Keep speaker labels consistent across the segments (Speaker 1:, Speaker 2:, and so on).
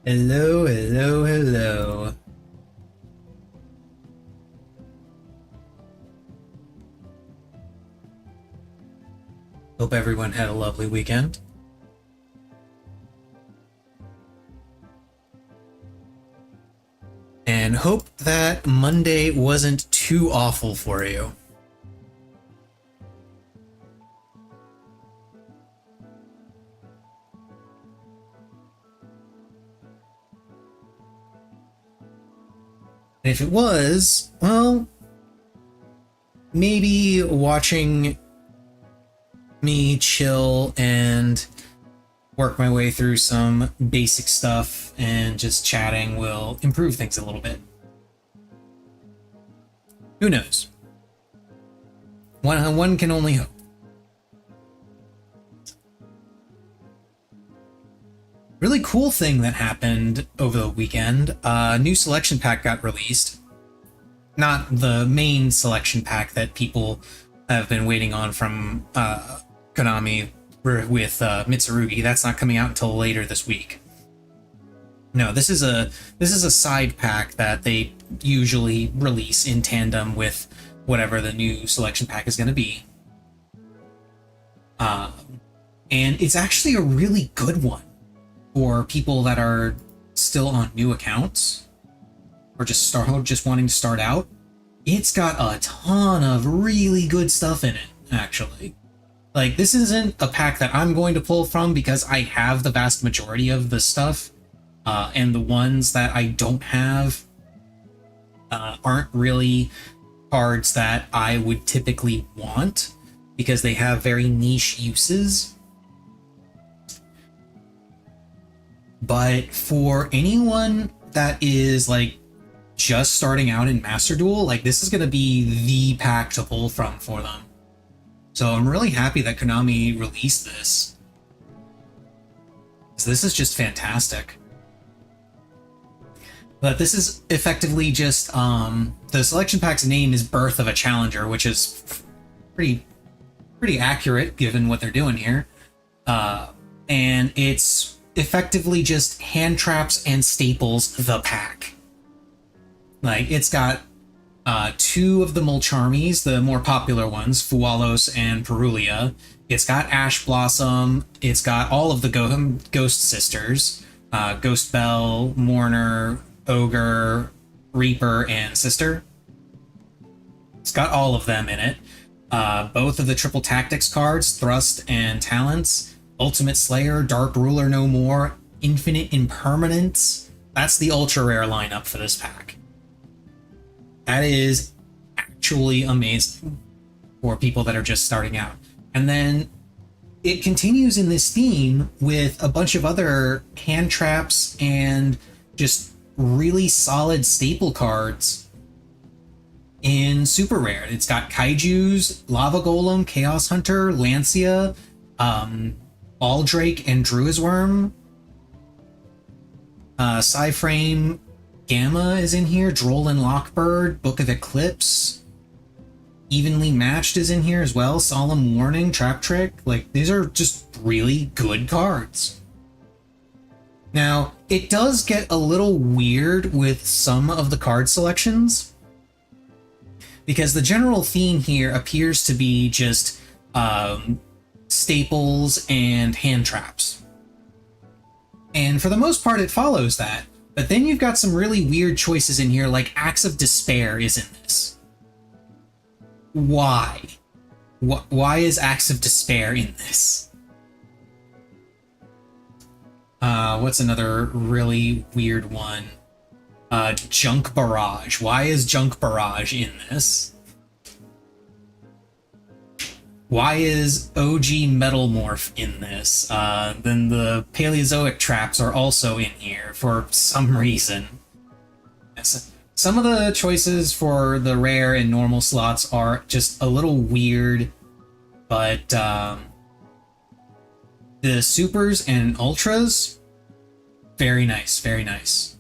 Speaker 1: Hello, hello, hello. Hope everyone had a lovely weekend. And hope that Monday wasn't too awful for you. And if it was, well, maybe watching me chill and work my way through some basic stuff and just chatting will improve things a little bit. Who knows? One can only hope. Really cool thing that happened over the weekend. A new selection pack got released. Not the main selection pack that people have been waiting on from Konami with Mitsurugi. That's not coming out until later this week. No, this is a side pack that they usually release in tandem with whatever the new selection pack is going to be. And it's actually a really good one for people that are still on new accounts or just wanting to start out. It's got a ton of really good stuff in it, actually. Like, this isn't a pack that I'm going to pull from because I have the vast majority of the stuff, and the ones that I don't have aren't really cards that I would typically want because they have very niche uses. But for anyone that is like just starting out in Master Duel, like, this is going to be the pack to pull from for them. So I'm really happy that Konami released this. So this is just fantastic. But this is effectively just the selection pack's name is Birth of a Challenger, which is pretty accurate given what they're doing here. And it's effectively just hand traps and staples the pack. Like, it's got two of the Mulcharmies, the more popular ones, Fualos and Perulia. It's got Ash Blossom. It's got all of the Ghost Sisters, Ghost Belle, Mourner, Ogre, Reaper, and Sister. It's got all of them in it. Both of the Triple Tactics cards, Thrust and Talents, Ultimate Slayer, Dark Ruler No More, Infinite Impermanence. That's the ultra rare lineup for this pack. That is actually amazing for people that are just starting out. And then it continues in this theme with a bunch of other hand traps and just really solid staple cards in super rare. It's got Kaijus, Lava Golem, Chaos Hunter, Lancia, Baldrake and Druisworm. Psyframe Gamma is in here, Droll Lockbird, Book of Eclipse, Evenly Matched is in here as well, Solemn Warning, Trap Trick. Like, these are just really good cards. Now, it does get a little weird with some of the card selections, because the general theme here appears to be just staples and hand traps. And for the most part, it follows that. But then you've got some really weird choices in here, like Acts of Despair is in this. Why? Why is Acts of Despair in this? What's another really weird one? Junk Barrage. Why is Junk Barrage in this? Why is OG Metal Morph in this? Then the Paleozoic traps are also in here for some reason. Some of the choices for the rare and normal slots are just a little weird, but the supers and ultras, very nice, very nice.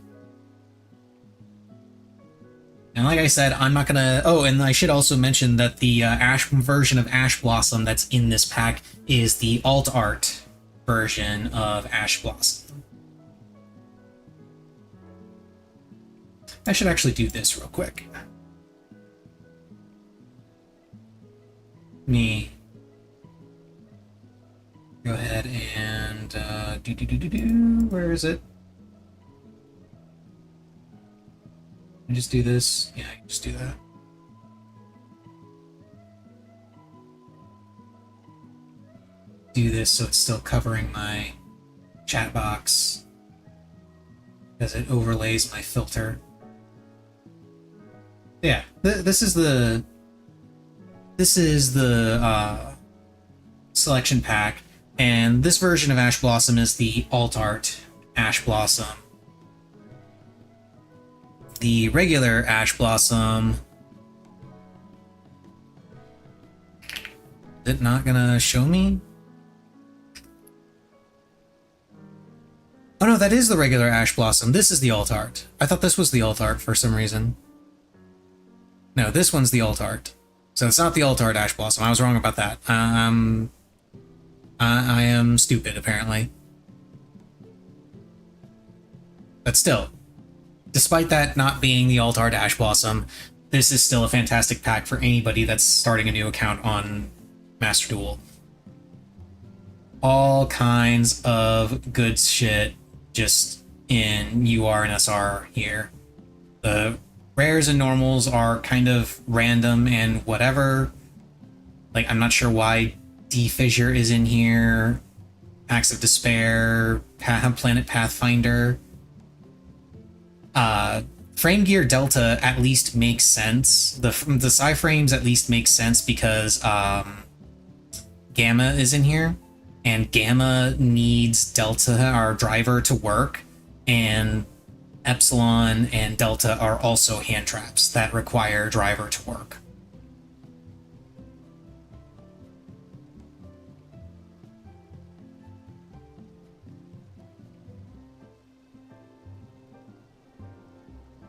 Speaker 1: And like I said, I'm not gonna... Oh, and I should also mention that the Ash version of Ash Blossom that's in this pack is the alt art version of Ash Blossom. I should actually do this real quick. Me go ahead and where is it? I just do this. Yeah, I can just do that. Do this so it's still covering my chat box as it overlays my filter. Yeah, this is the selection pack, and this version of Ash Blossom is the alt art Ash Blossom. The regular Ash Blossom, is it not gonna show me? Oh no, that is the regular Ash Blossom. This is the alt art. I thought this was the alt art for some reason. No, this one's the alt art. So it's not the alt art Ash Blossom. I was wrong about that. I am stupid, apparently. But still, despite that not being the alt art Ash Blossom, this is still a fantastic pack for anybody that's starting a new account on Master Duel. All kinds of good shit just in UR and SR here. The rares and normals are kind of random and whatever. Like, I'm not sure why D-Fissure is in here. Acts of Despair, Planet Pathfinder. Frame Gear Delta at least makes sense. The Psi frames at least make sense because Gamma is in here. And Gamma needs Delta, our driver, to work, and Epsilon and Delta are also hand traps that require driver to work.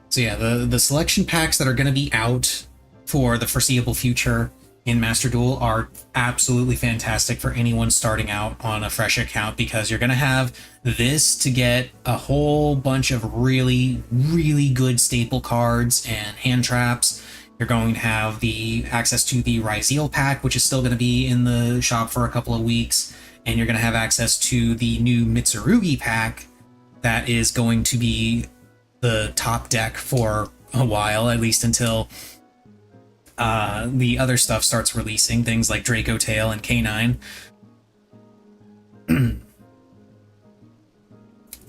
Speaker 1: So yeah, the selection packs that are going to be out for the foreseeable future in Master Duel are absolutely fantastic for anyone starting out on a fresh account, because you're going to have this to get a whole bunch of really, really good staple cards and hand traps. You're going to have the access to the Ryzeal pack, which is still going to be in the shop for a couple of weeks, and you're going to have access to the new Mitsurugi pack that is going to be the top deck for a while, at least until the other stuff starts releasing, things like Draco Tail and K9.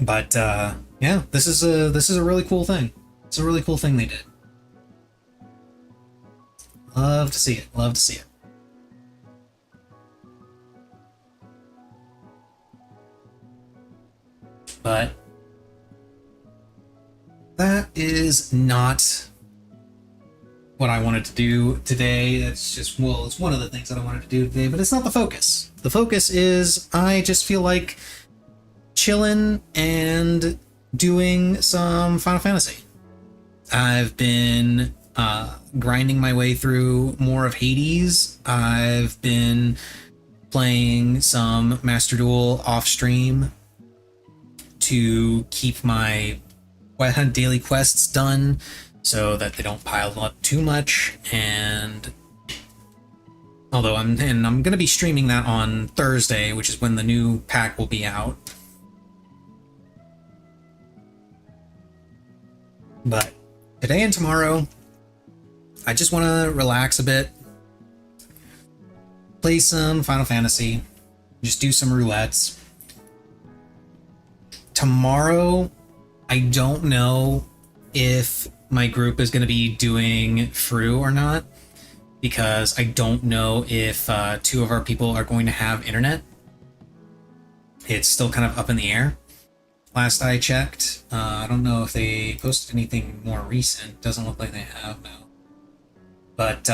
Speaker 1: But yeah, this is a really cool thing. It's a really cool thing they did. Love to see it. Love to see it. But that is not what I wanted to do today. That's just, well, it's one of the things that I wanted to do today, but it's not the focus. The focus is I just feel like chilling and doing some Final Fantasy. I've been grinding my way through more of Hades. I've been playing some Master Duel off stream to keep my daily quests done so that they don't pile up too much. And although I'm going to be streaming that on Thursday, which is when the new pack will be out. But today and tomorrow, I just want to relax a bit, play some Final Fantasy, just do some roulettes. Tomorrow, I don't know if my group is going to be doing Fru or not, because I don't know if two of our people are going to have internet. It's still kind of up in the air. Last I checked, I don't know if they posted anything more recent. Doesn't look like they have, no. But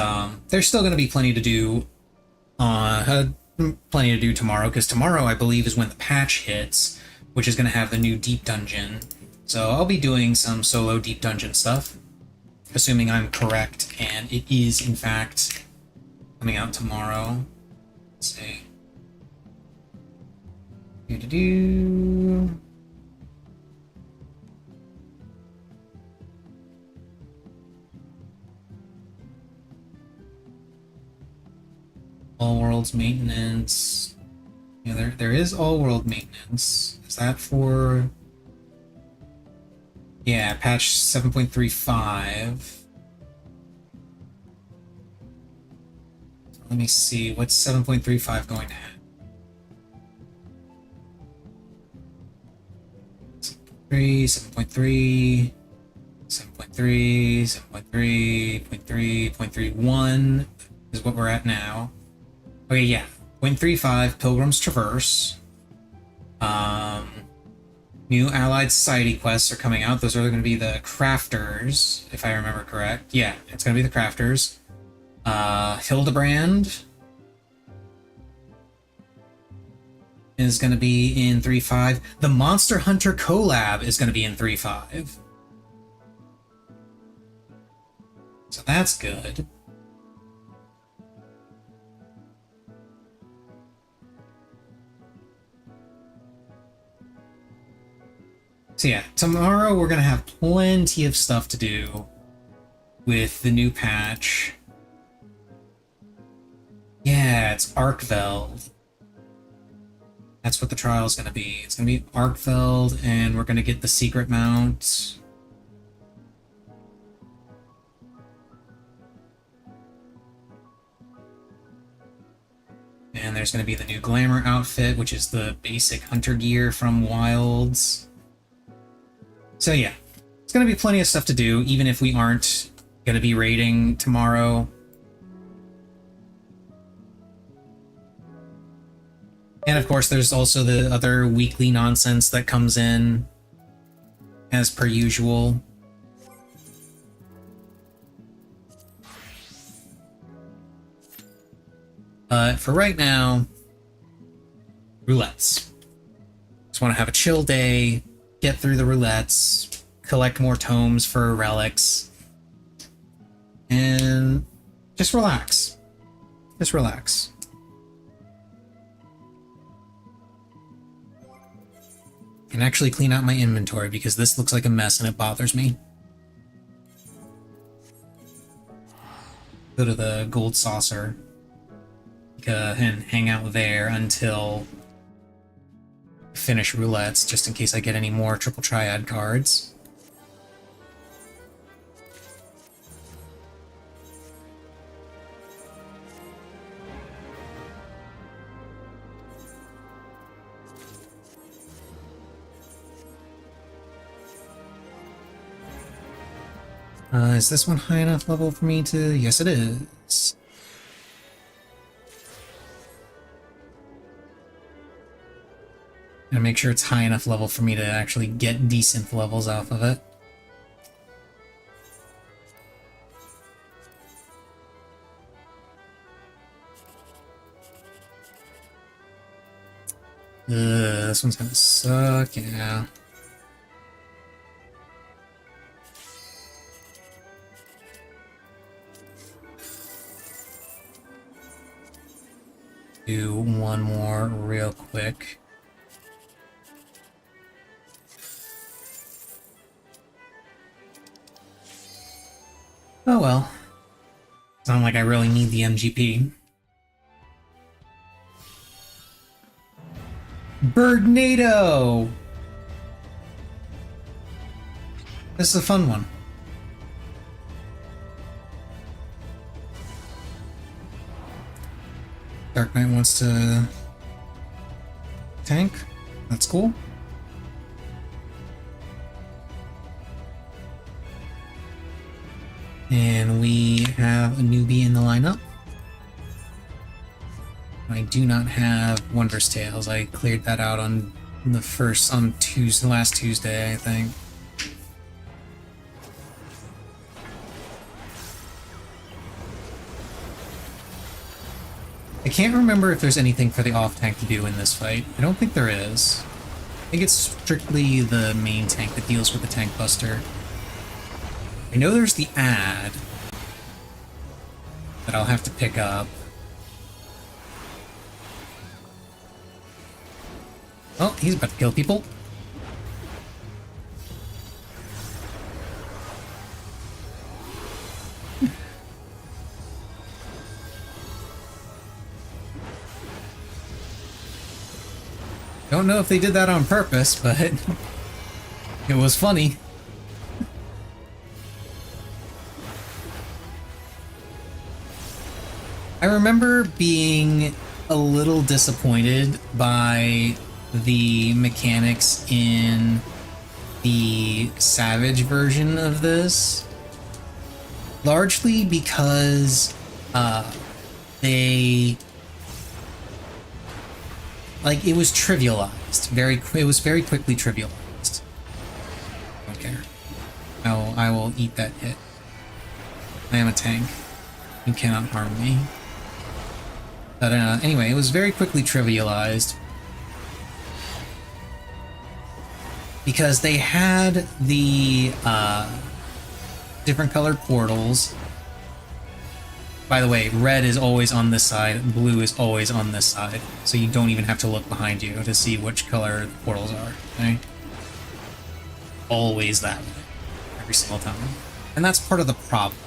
Speaker 1: there's still going to be plenty to do tomorrow, because tomorrow I believe is when the patch hits, which is going to have the new deep dungeon. So I'll be doing some solo deep dungeon stuff, assuming I'm correct, and it is in fact coming out tomorrow. Let's see. All worlds maintenance. Yeah, there is all world maintenance. Is that for? Yeah, patch 7.35. Let me see, what's 7.35 going at? 7.3, 7.3, 7.3, 0.3, is what we're at now. Okay, yeah. 0.35, Pilgrim's Traverse. New Allied Society quests are coming out. Those are going to be the Crafters, if I remember correct. Yeah, it's going to be the Crafters. Hildebrand is going to be in 3.5. The Monster Hunter collab is going to be in 3.5. So that's good. So yeah, tomorrow we're going to have plenty of stuff to do with the new patch. Yeah, it's Arkveld. That's what the trial is going to be. It's going to be Arkveld, and we're going to get the secret mount. And there's going to be the new Glamour outfit, which is the basic hunter gear from Wilds. So yeah, it's going to be plenty of stuff to do, even if we aren't going to be raiding tomorrow. And of course, there's also the other weekly nonsense that comes in, as per usual. But for right now, roulettes. Just want to have a chill day, get through the roulettes, collect more tomes for relics, and just relax. Just relax. And actually clean out my inventory because this looks like a mess and it bothers me. Go to the gold saucer and hang out there until I finish roulettes, just in case I get any more triple triad cards. Is this one high enough level for me to... Yes, it is. And make sure it's high enough level for me to actually get decent levels off of it. This one's gonna suck, yeah. Do one more real quick. Oh well. It's not like I really need the MGP. Birdnado! This is a fun one. Dark Knight wants to tank. That's cool. And we have a newbie in the lineup. I do not have Wondrous Tales. I cleared that out on the last Tuesday, I think. I can't remember if there's anything for the off-tank to do in this fight. I don't think there is. I think it's strictly the main tank that deals with the tank buster. I know there's the ad that I'll have to pick up. Oh, he's about to kill people. don't know if they did that on purpose, but it was funny. I remember being a little disappointed by the mechanics in the Savage version of this, largely because they, like, it was trivialized. It was very quickly trivialized. I don't care. I will eat that hit. I am a tank. You cannot harm me. But anyway, it was very quickly trivialized because they had the different colored portals. By the way, red is always on this side, blue is always on this side, so you don't even have to look behind you to see which color the portals are, okay? Always that way, every single time. And that's part of the problem.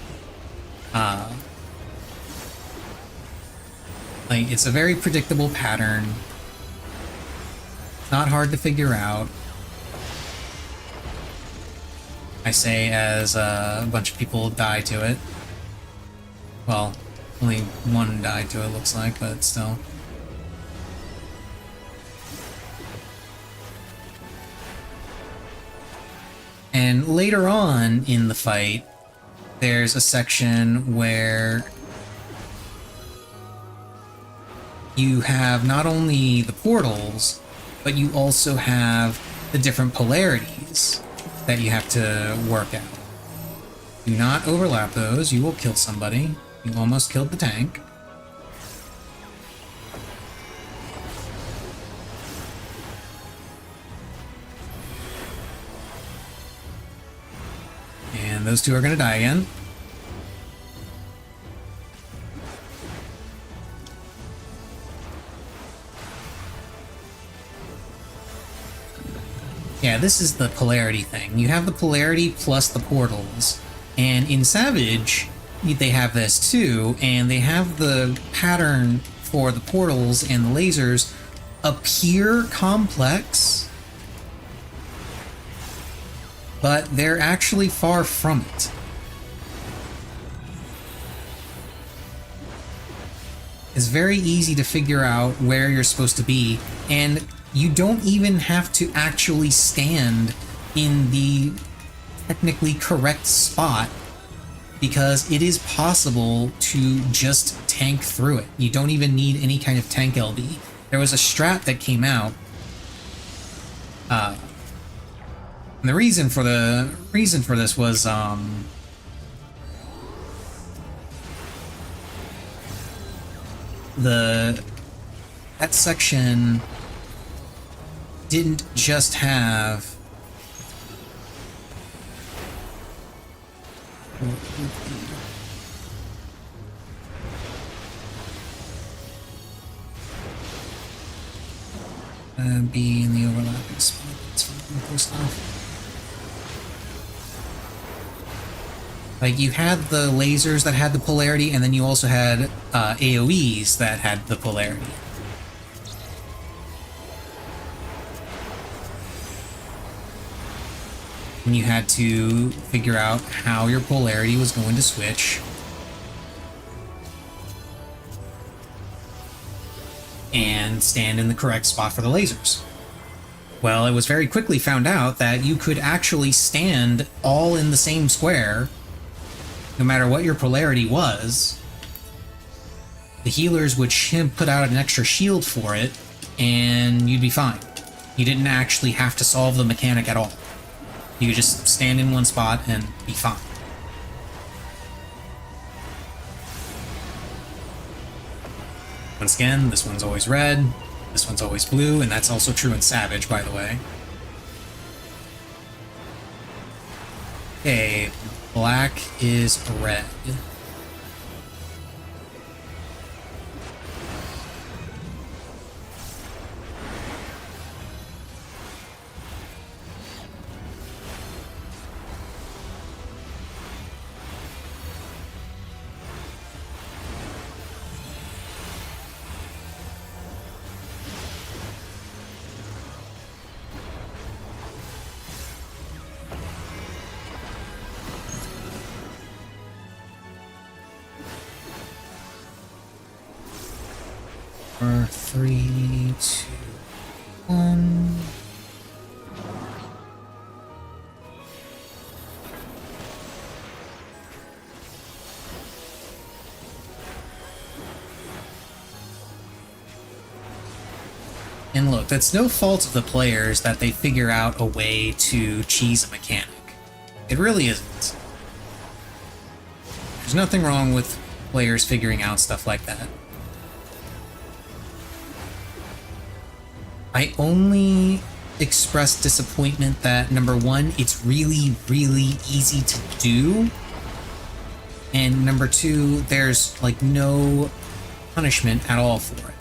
Speaker 1: Like, it's a very predictable pattern. It's not hard to figure out. I say as a bunch of people die to it. Well, only one died to it, looks like, but still. And later on in the fight, there's a section where you have not only the portals, but you also have the different polarities that you have to work out. Do not overlap those, you will kill somebody. You almost killed the tank. And those two are going to die again. Yeah, this is the polarity thing. You have the polarity plus the portals. And in Savage, they have this too, and they have the pattern for the portals and the lasers appear complex, but they're actually far from it. It's very easy to figure out where you're supposed to be, and you don't even have to actually stand in the technically correct spot, because it is possible to just tank through it. You don't even need any kind of tank LB. There was a strat that came out, and the reason for this was that section didn't just have be in the overlapping spot. That's fine. Close enough. Like, you had the lasers that had the polarity, and then you also had AoEs that had the polarity. And you had to figure out how your polarity was going to switch. And stand in the correct spot for the lasers. Well, it was very quickly found out that you could actually stand all in the same square, no matter what your polarity was. The healers would put out an extra shield for it, and you'd be fine. You didn't actually have to solve the mechanic at all. You could just stand in one spot and be fine. Once again, this one's always red, this one's always blue, and that's also true in Savage, by the way. Okay, black is red. 4, 3, 2, 1. And look, that's no fault of the players that they figure out a way to cheese a mechanic. It really isn't. There's nothing wrong with players figuring out stuff like that. I only express disappointment that, number one, it's really, really easy to do. And number two, there's like no punishment at all for it.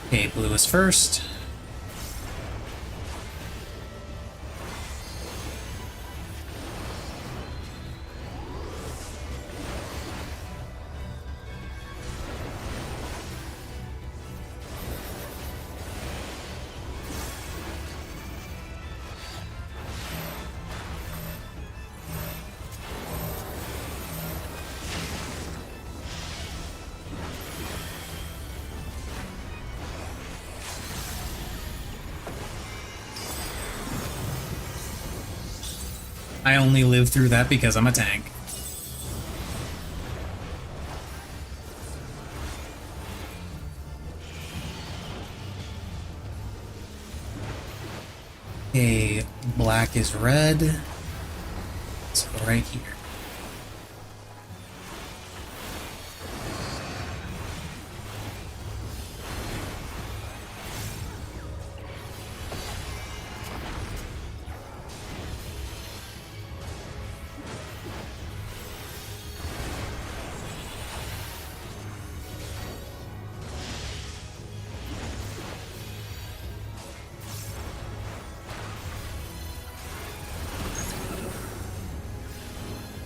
Speaker 1: Okay, blue is first. I only live through that because I'm a tank. Okay, black is red. Let's go right here.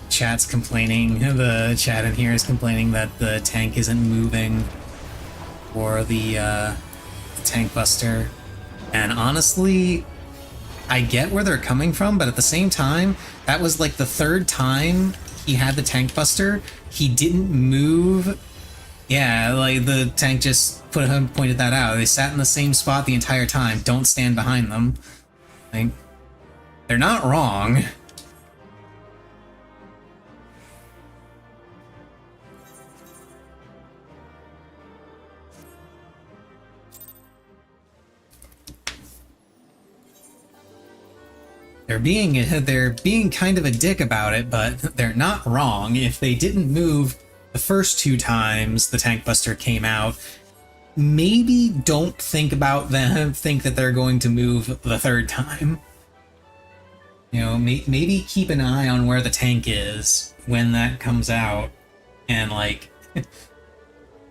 Speaker 1: Chat's complaining, the chat in here is complaining that the tank isn't moving for the tank buster. And honestly, I get where they're coming from, but at the same time, that was like the third time he had the tank buster. He didn't move. Yeah, like the tank just pointed that out. They sat in the same spot the entire time. Don't stand behind them. Like, they're not wrong. They're being kind of a dick about it, but they're not wrong. If they didn't move the first two times the tank buster came out, maybe don't think about them, think that they're going to move the third time. You know, maybe keep an eye on where the tank is when that comes out and, like,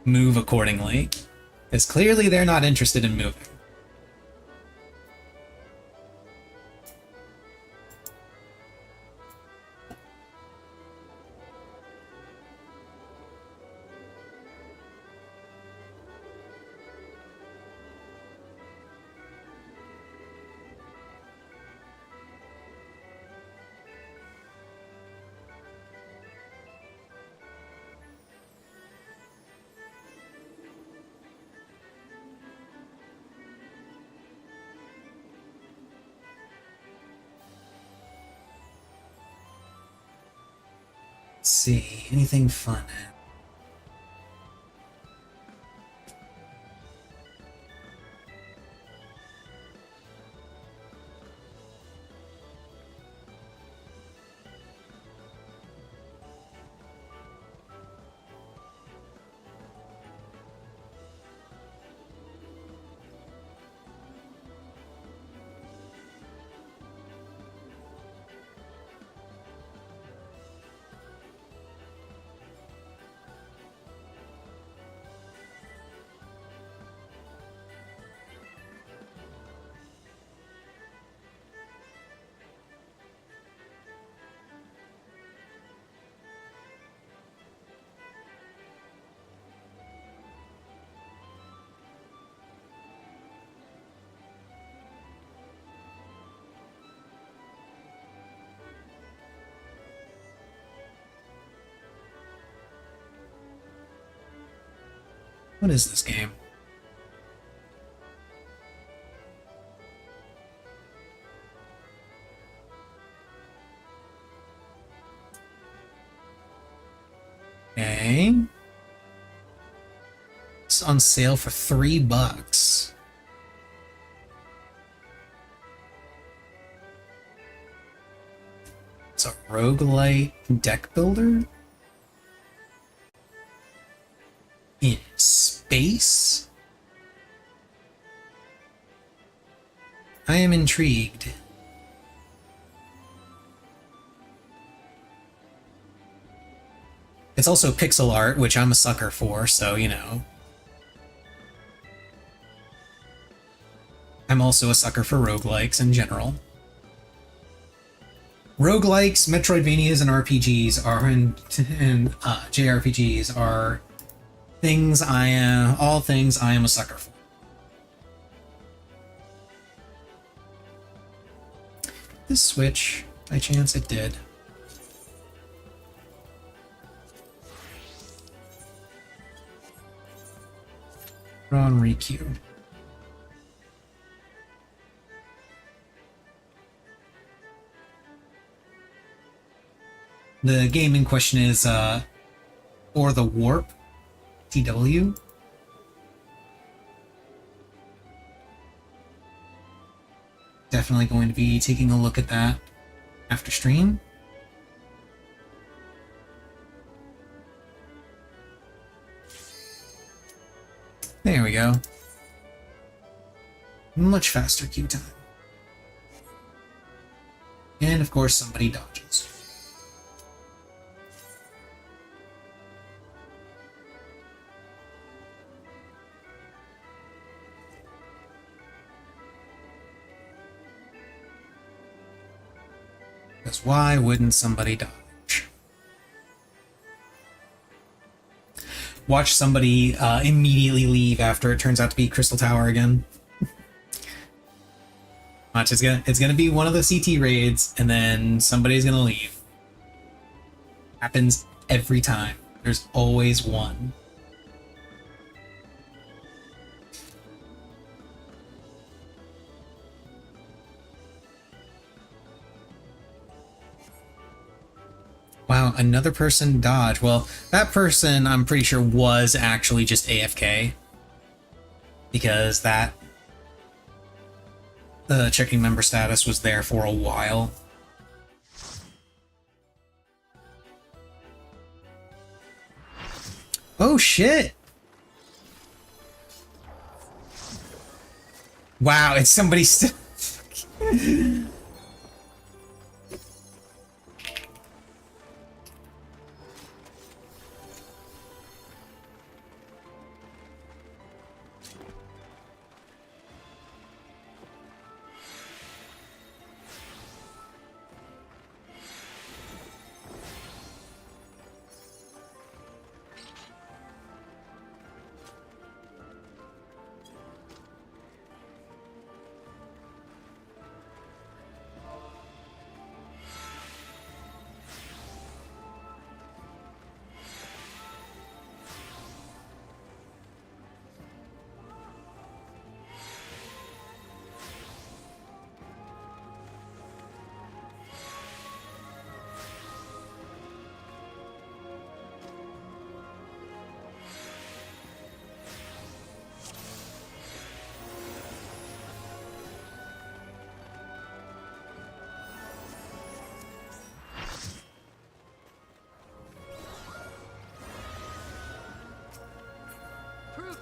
Speaker 1: move accordingly. Because clearly they're not interested in moving. Let's see, anything fun? What is this game? Okay. It's on sale for $3. It's a roguelite deck builder? In space? I am intrigued. It's also pixel art, which I'm a sucker for, so, you know. I'm also a sucker for roguelikes in general. Roguelikes, Metroidvanias, and RPGs are, and JRPGs are things all things I am a sucker for. This switch, by chance it did. On Rikyū. The game in question is For the Warp TW. Definitely going to be taking a look at that after stream. There we go. Much faster queue time. And of course somebody dodges. Because why wouldn't somebody dodge? Watch somebody immediately leave after it turns out to be Crystal Tower again. Watch, it's gonna be one of the CT raids, and then somebody's gonna leave. Happens every time. There's always one. Wow, another person dodged. Well, that person, I'm pretty sure, was actually just AFK. Because the checking member status was there for a while. Oh, shit! Wow, it's somebody still...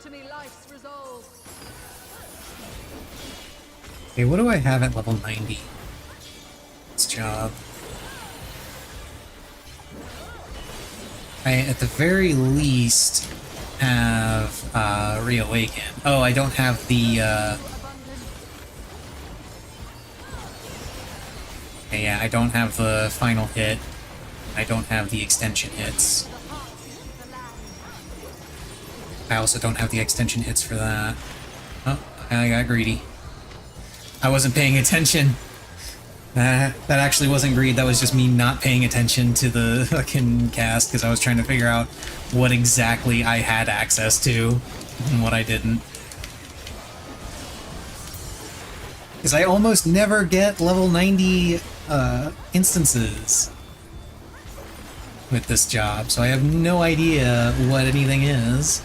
Speaker 2: To me life's resolve.
Speaker 1: Okay, what do I have at level 90? This job. I, at the very least, have Reawaken. Oh, I don't have the okay, yeah, I don't have the final hit. I don't have the extension hits. I also don't have the extension hits for that. Oh, I got greedy. I wasn't paying attention. That actually wasn't greed, that was just me not paying attention to the fucking cast because I was trying to figure out what exactly I had access to. and what I didn't. Because I almost never get level 90 instances with this job, so I have no idea what anything is.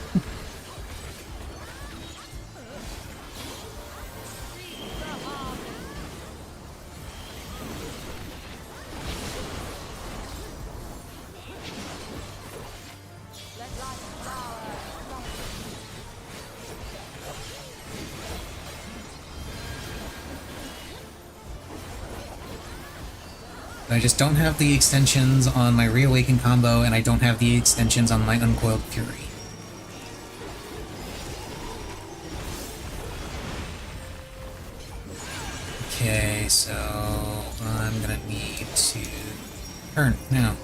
Speaker 1: I just don't have the extensions on my Reawaken combo, and I don't have the extensions on my Uncoiled Fury. Okay, so I'm gonna need to turn now.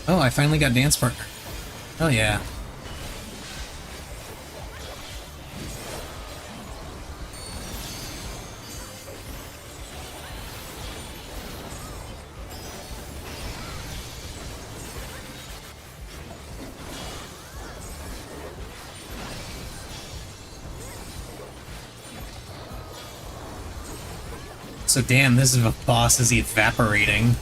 Speaker 1: Oh, I finally got dance partner. Oh yeah. So damn, this is a boss is evaporating.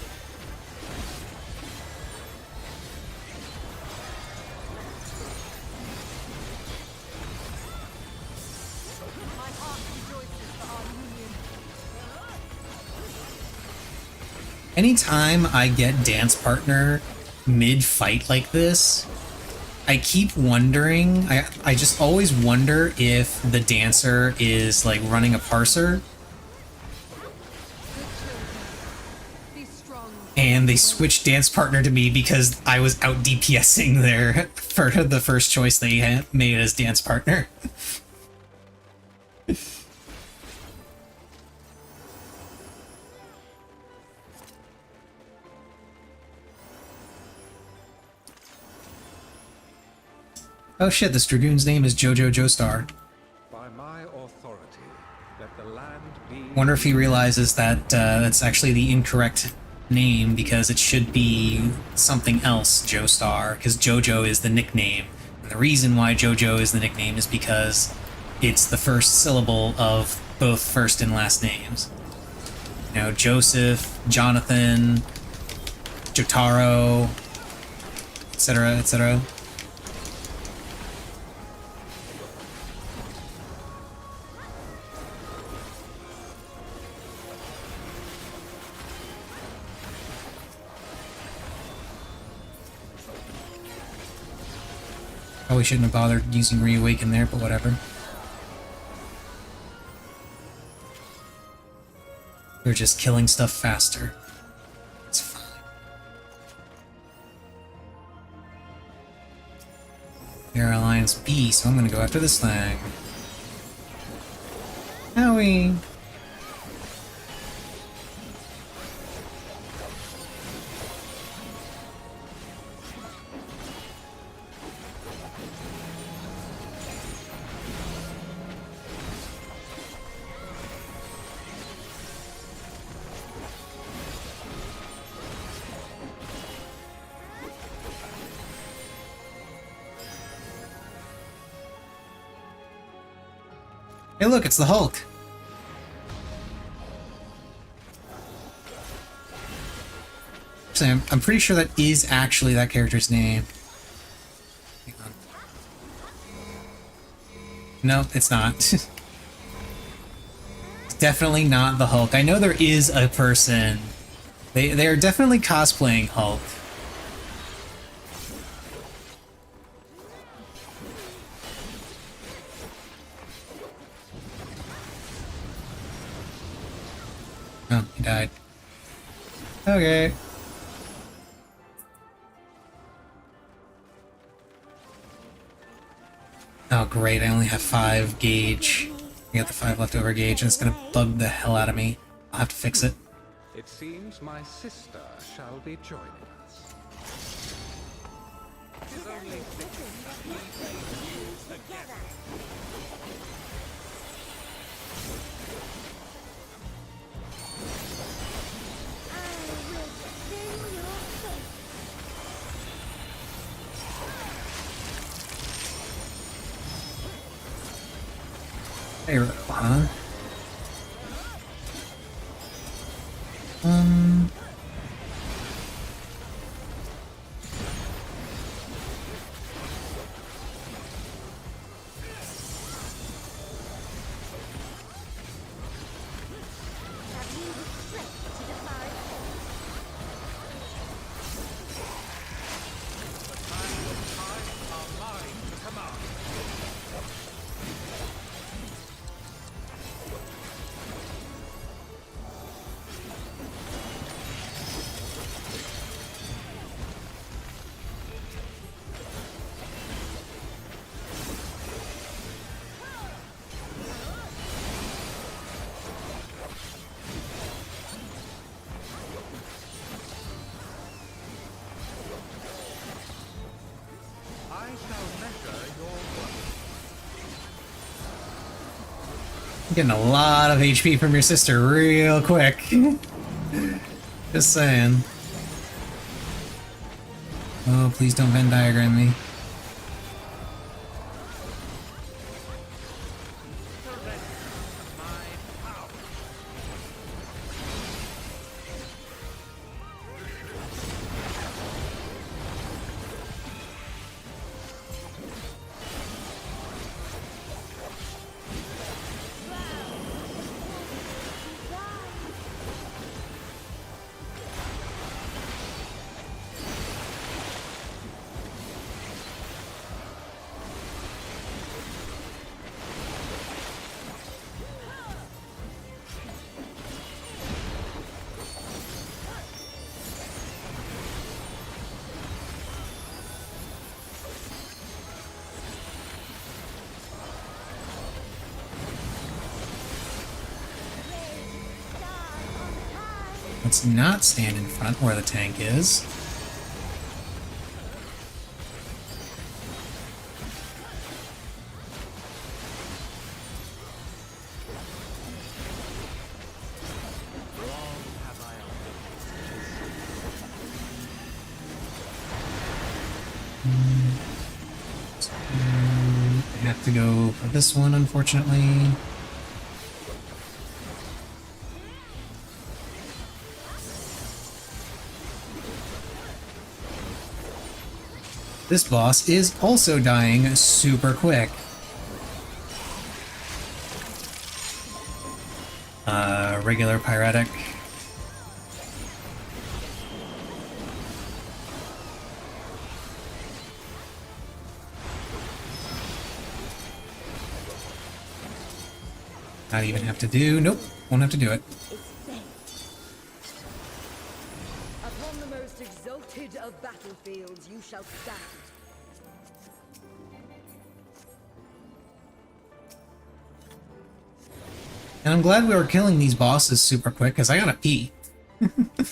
Speaker 1: Anytime I get dance partner mid-fight like this, I keep wondering, I just always wonder if the dancer is like running a parser and they switched dance partner to me because I was out DPSing there for the first choice they had made as dance partner. Oh shit, this Dragoon's name is Jojo Joestar.
Speaker 3: By my authority, let the land be...
Speaker 1: Wonder if he realizes that that's actually the incorrect name because it should be something else, Joestar, because Jojo is the nickname. And the reason why Jojo is the nickname is because it's the first syllable of both first and last names. You know, Joseph, Jonathan, Jotaro, etc., etc. Probably shouldn't have bothered using Reawaken there, but whatever. They're just killing stuff faster. It's fine. They're Alliance B, so I'm gonna go after this thing. Howie! Hey look, it's the Hulk! Actually, I'm pretty sure that is actually that character's name. Hang on. No, it's not. It's definitely not the Hulk. I know there is a person. They are definitely cosplaying Hulk. Oh, he died. Okay. Oh great, I only have 5 gauge. I got the 5 leftover gauge and it's gonna bug the hell out of me. I'll have to fix it.
Speaker 3: It seems my sister shall be joining us. Tis only fitting that we be together.
Speaker 1: Arrow, huh?
Speaker 3: I shall measure your work.
Speaker 1: I'm getting a lot of HP from your sister real quick. Just saying. Oh, please don't Venn diagram me. Let's not stand in front where the tank is. I have to go for this one, unfortunately. This boss is also dying super quick. Regular pyretic. Not even have to do. Nope, won't have to do it.
Speaker 2: Upon the most exalted of battlefields you shall stand.
Speaker 1: And I'm glad we were killing these bosses super quick, because I gotta pee. Do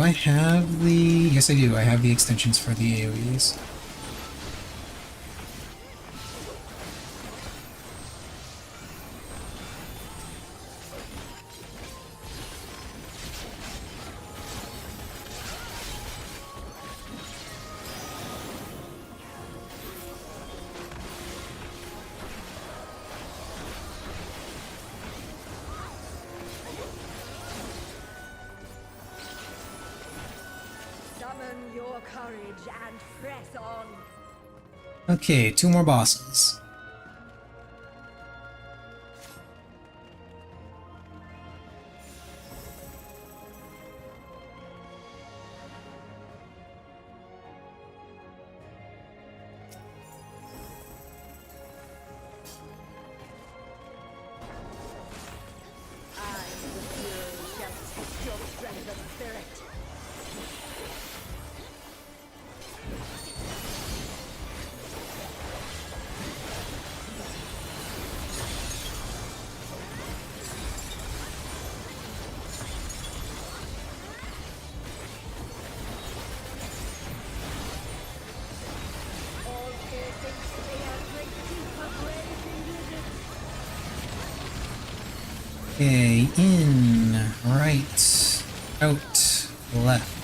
Speaker 1: I have the... Yes, I do. I have the extensions for the AoEs.
Speaker 2: Summon your courage and press on.
Speaker 1: Okay, 2 more bosses. Okay, in, right, out, left.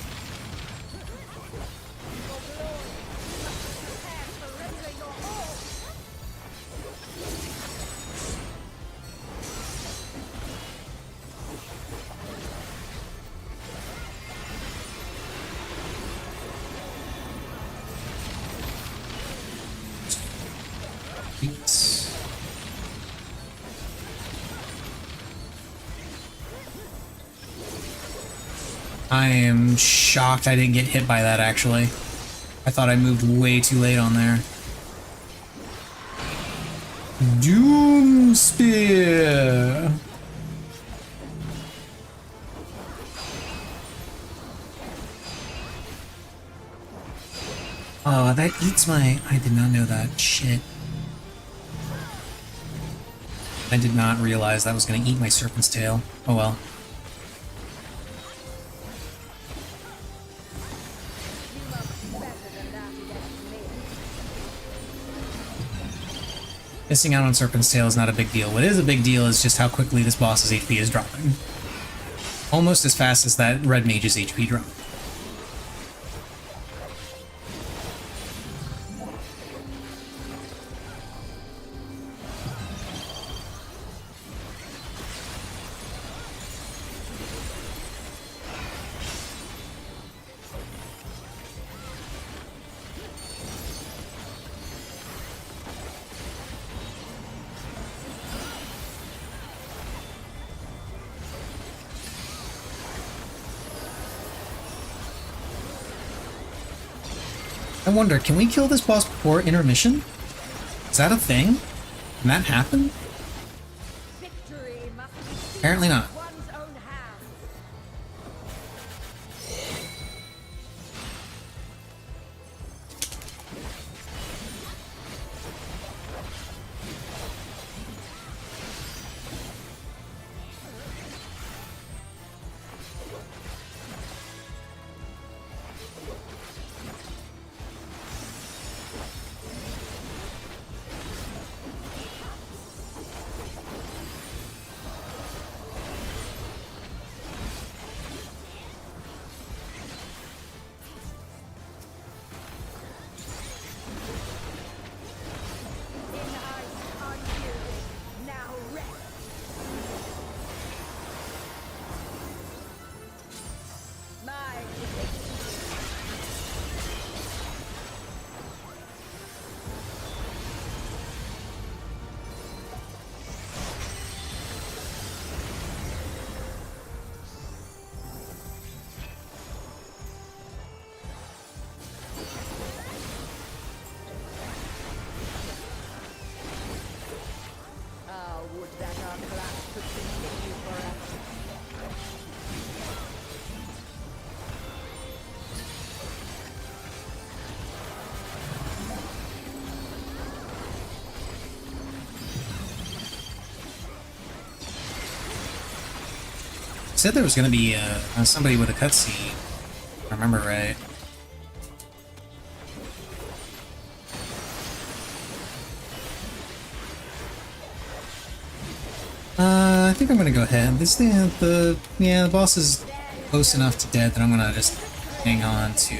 Speaker 1: Right. I am shocked I didn't get hit by that, actually. I thought I moved way too late on there. Doom Spear! Oh, that eats my... I did not know that. Shit. I did not realize that was going to eat my serpent's tail. Oh well. Missing out on Serpent's Tail is not a big deal. What is a big deal is just how quickly this boss's HP is dropping. Almost as fast as that red mage's HP drop. I wonder, can we kill this boss before intermission? Is that a thing? Can that happen? Apparently not. Said there was going to be somebody with a cutscene, if I remember right. I think I'm going to go ahead. The boss is close enough to dead that I'm going to just hang on to.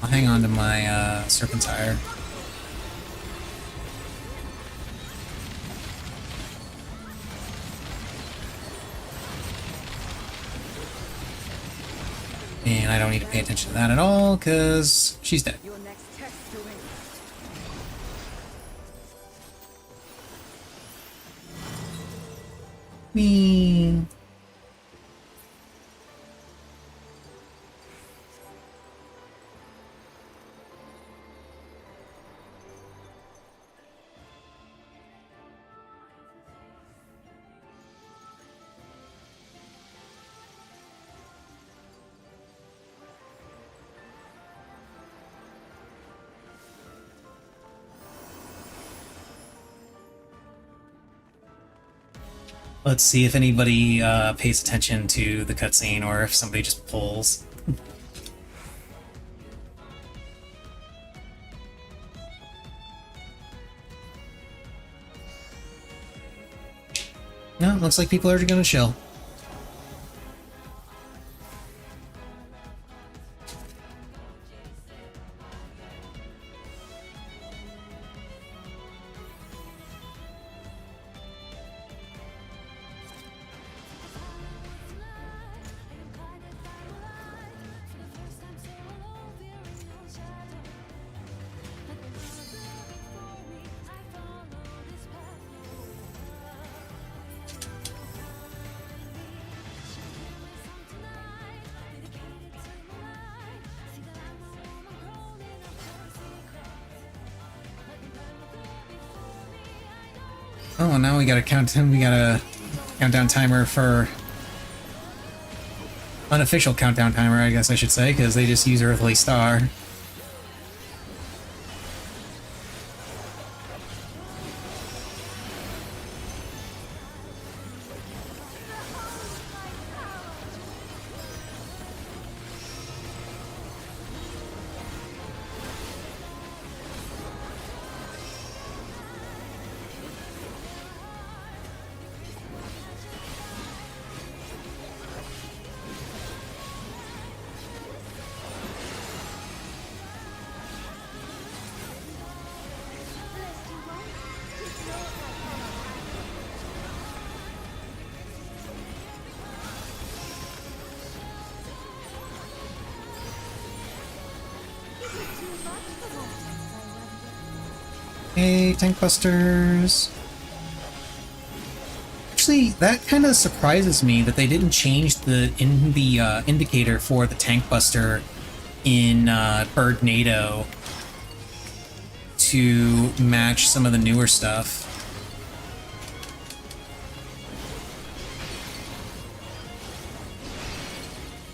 Speaker 1: I'll hang on to my Serpentire. And I don't need to pay attention to that at all, because she's dead.
Speaker 2: Your next test to win.
Speaker 1: Me. Let's see if anybody pays attention to the cutscene or if somebody just pulls. looks like people are gonna chill. Oh, now we got a countdown. We got a countdown timer for unofficial countdown timer, I guess I should say, because they just use Earthly Star. Hey, tank busters. Actually, that kind of surprises me that they didn't change the indicator for the tank buster in Bird NATO to match some of the newer stuff.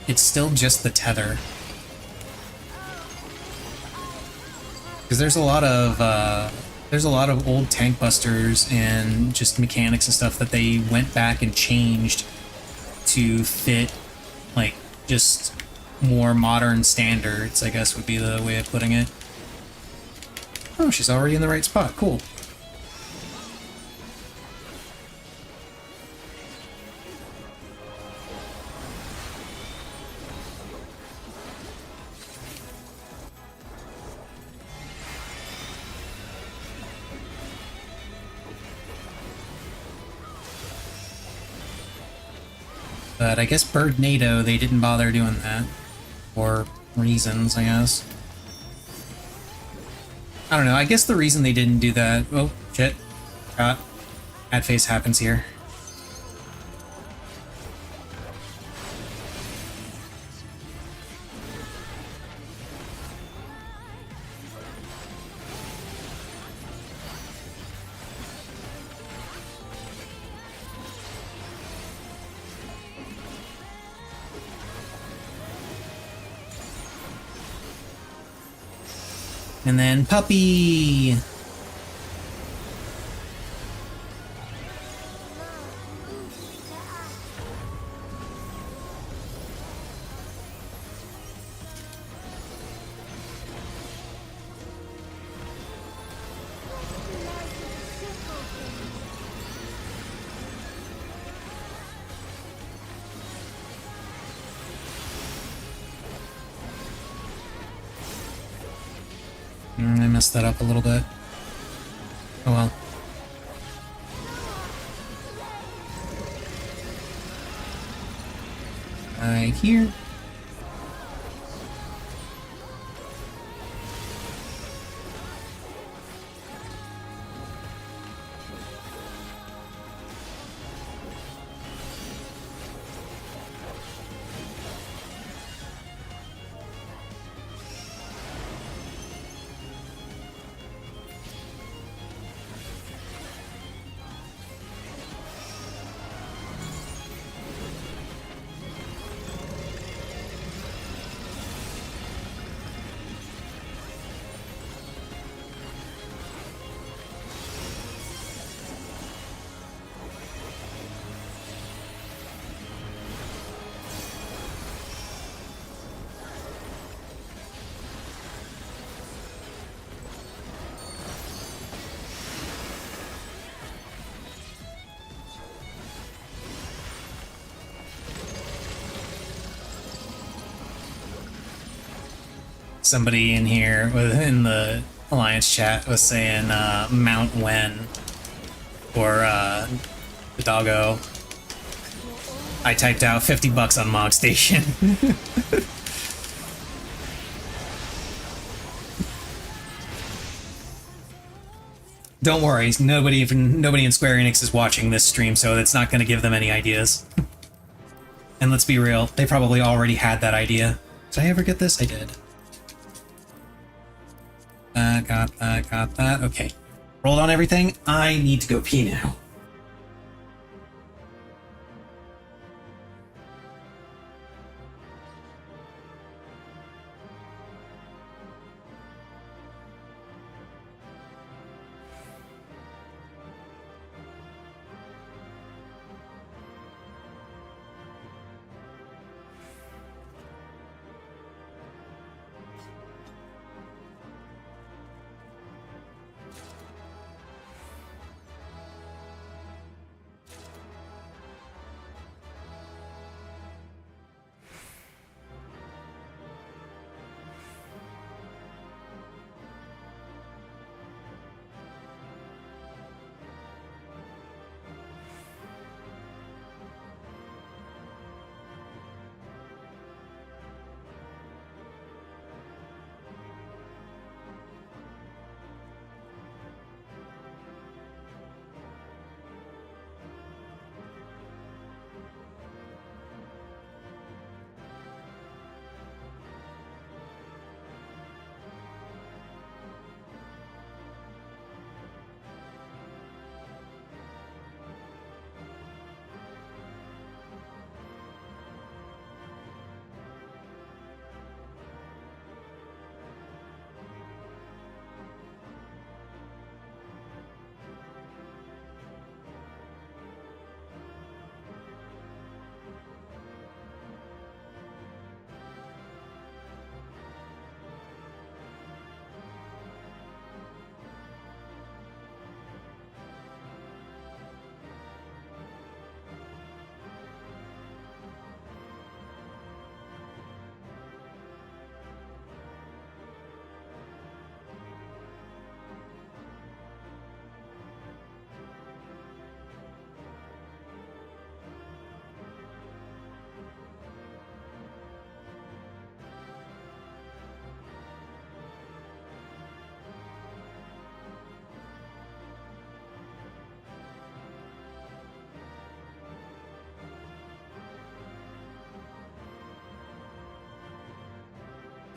Speaker 1: It's still just the tether. Because there's a lot of old tank busters and just mechanics and stuff that they went back and changed to fit, like, just more modern standards, I guess would be the way of putting it. Oh, she's already in the right spot. Cool. But I guess Bird NATO, they didn't bother doing that. For reasons, I guess. I don't know, I guess the reason they didn't do that... Oh, shit. Bad face happens here. And then Puppy! I messed that up a little bit. Oh well. Right here. Somebody in here in the Alliance chat was saying Mount Wen or the doggo. I typed out $50 on Mog Station. Don't worry, nobody in Square Enix is watching this stream, so it's not going to give them any ideas. And let's be real, they probably already had that idea. Did I ever get this? I did. Got that. Okay. Rolled on everything. I need to go pee now.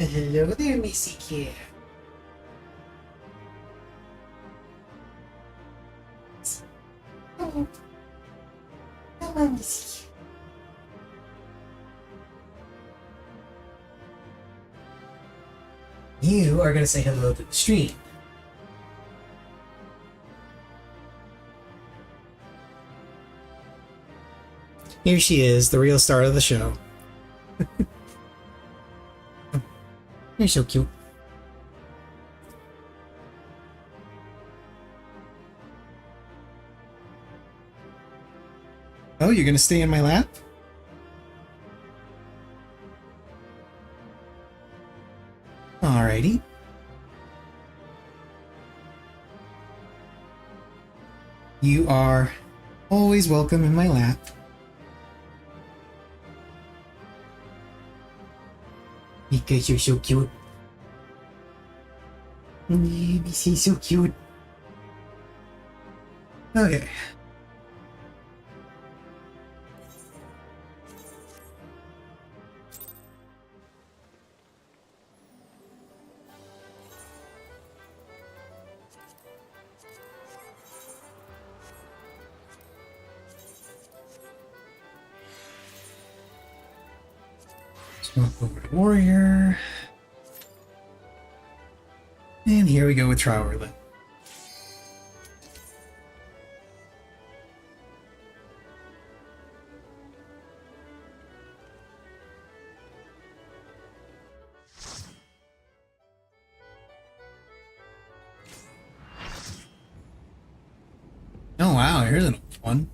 Speaker 1: Hello there, Missy Kid. Oh, come on, Missy. You are going to say hello to the stream. Here she is, the real star of the show. You're so cute. Oh, you're gonna stay in my lap? Alrighty. You are always welcome in my lap. Because you're so cute. This is so cute. Okay. Swap over to Warrior. And here we go with Trial Roulette. Oh wow, here's an old one.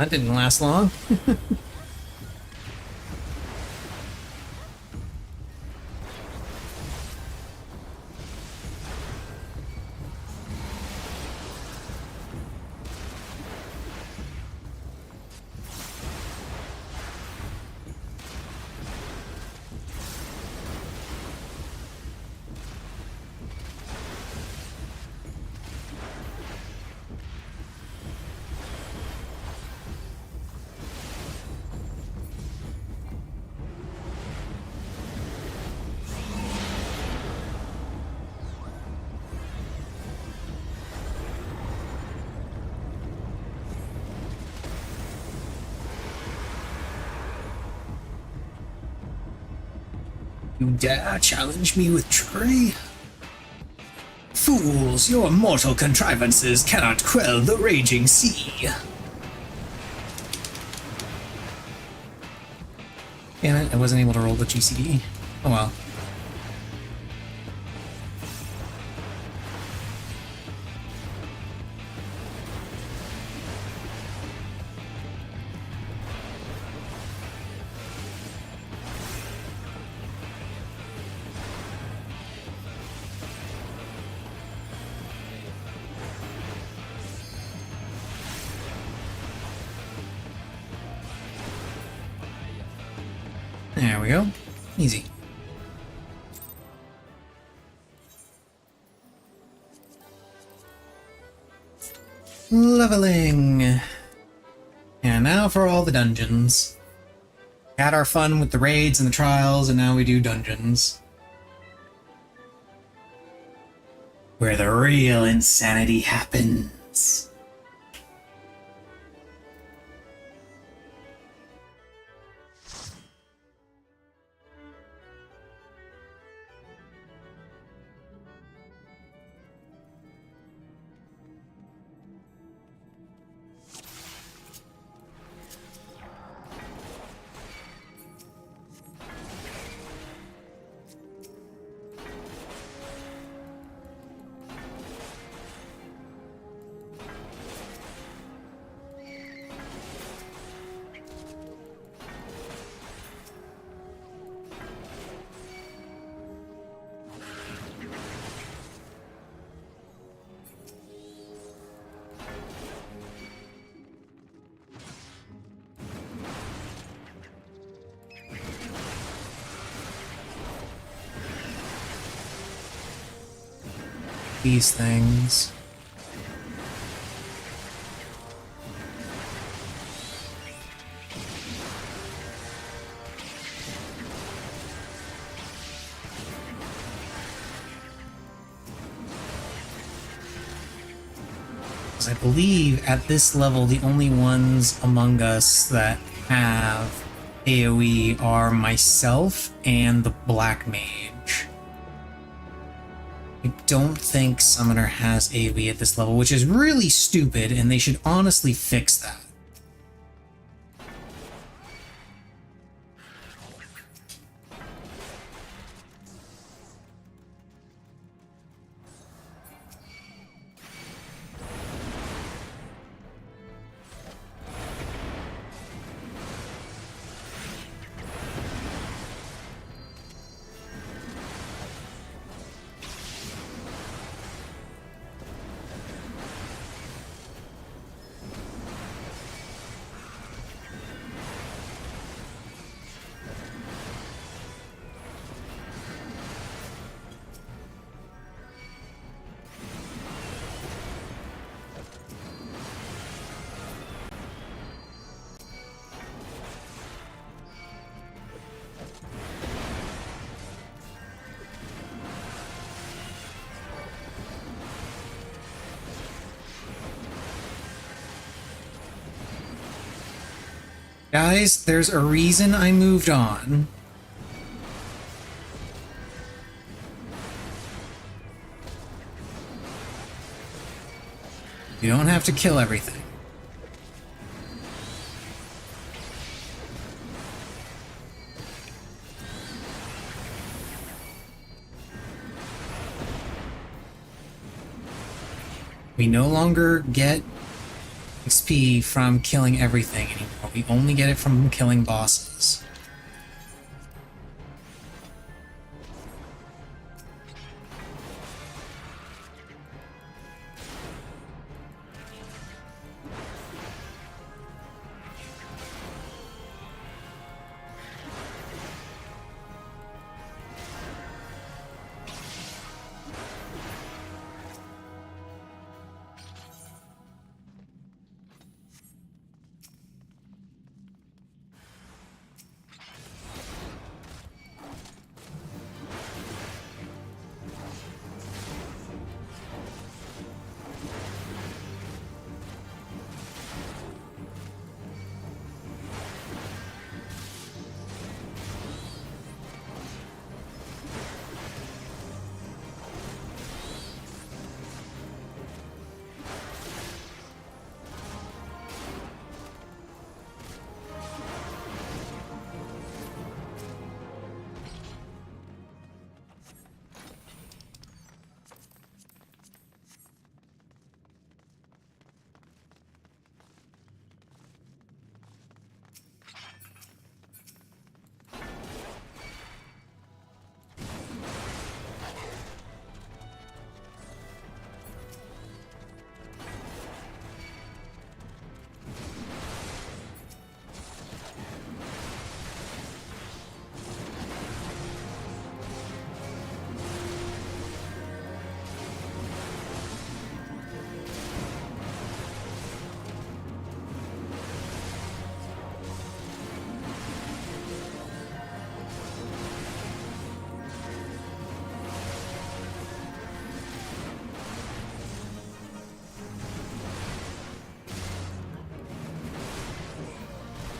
Speaker 1: that didn't last long. You dare challenge me with trickery? Fools, your mortal contrivances cannot quell the raging sea. Damn it, I wasn't able to roll the GCD. Oh well. There we go. Easy. Leveling. And now for all the dungeons. Had our fun with the raids and the trials, and now we do dungeons. Where the real insanity happens. These things. Because I believe at this level the only ones among us that have AoE are myself and the Black Mage. I don't think Summoner has AoE at this level, which is really stupid, and they should honestly fix that. Guys, there's a reason I moved on. You don't have to kill everything. We no longer get XP from killing everything anymore. We only get it from killing bosses.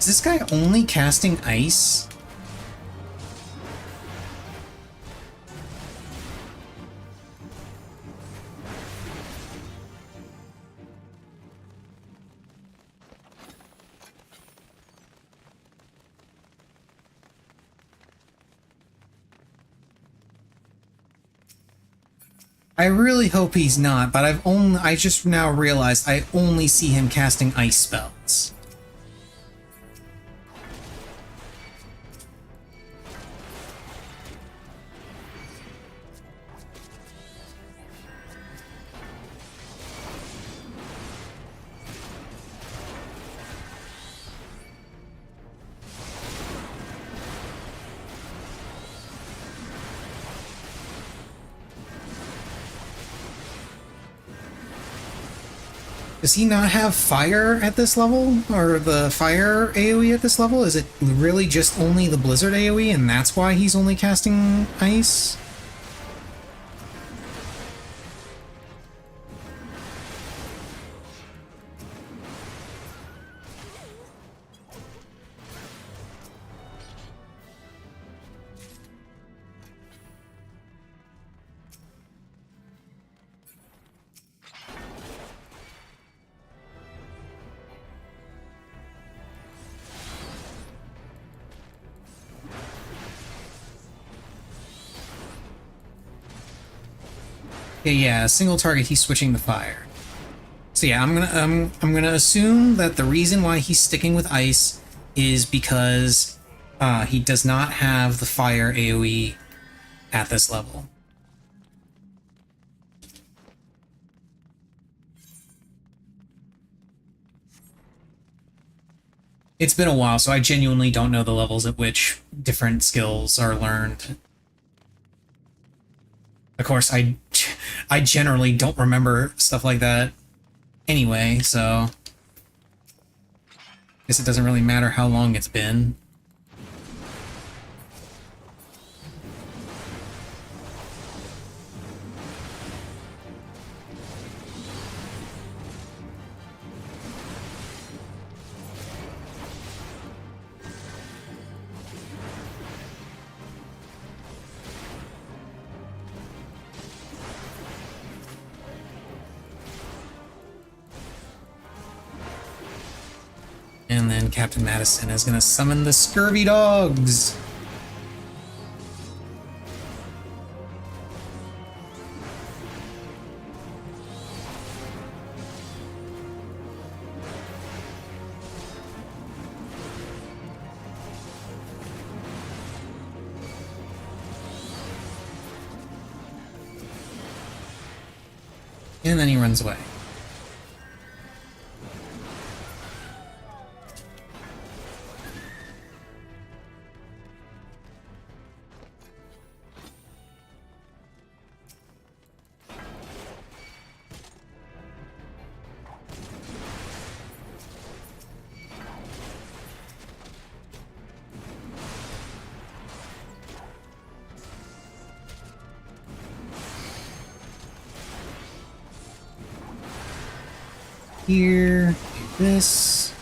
Speaker 1: Is this guy only casting ice? I really hope he's not, but I just now realized I only see him casting ice spells. Does he not have fire at this level? Or the fire AoE at this level? Is it really just only the blizzard AoE and that's why he's only casting ice? Yeah, single target, he's switching the fire. So yeah, I'm gonna assume that the reason why he's sticking with ice is because he does not have the fire AoE at this level. It's been a while, so I genuinely don't know the levels at which different skills are learned. Of course, I generally don't remember stuff like that anyway, so I guess it doesn't really matter how long it's been. And then Captain Madison is going to summon the Scurvy Dogs. And then he runs away. Here, do this.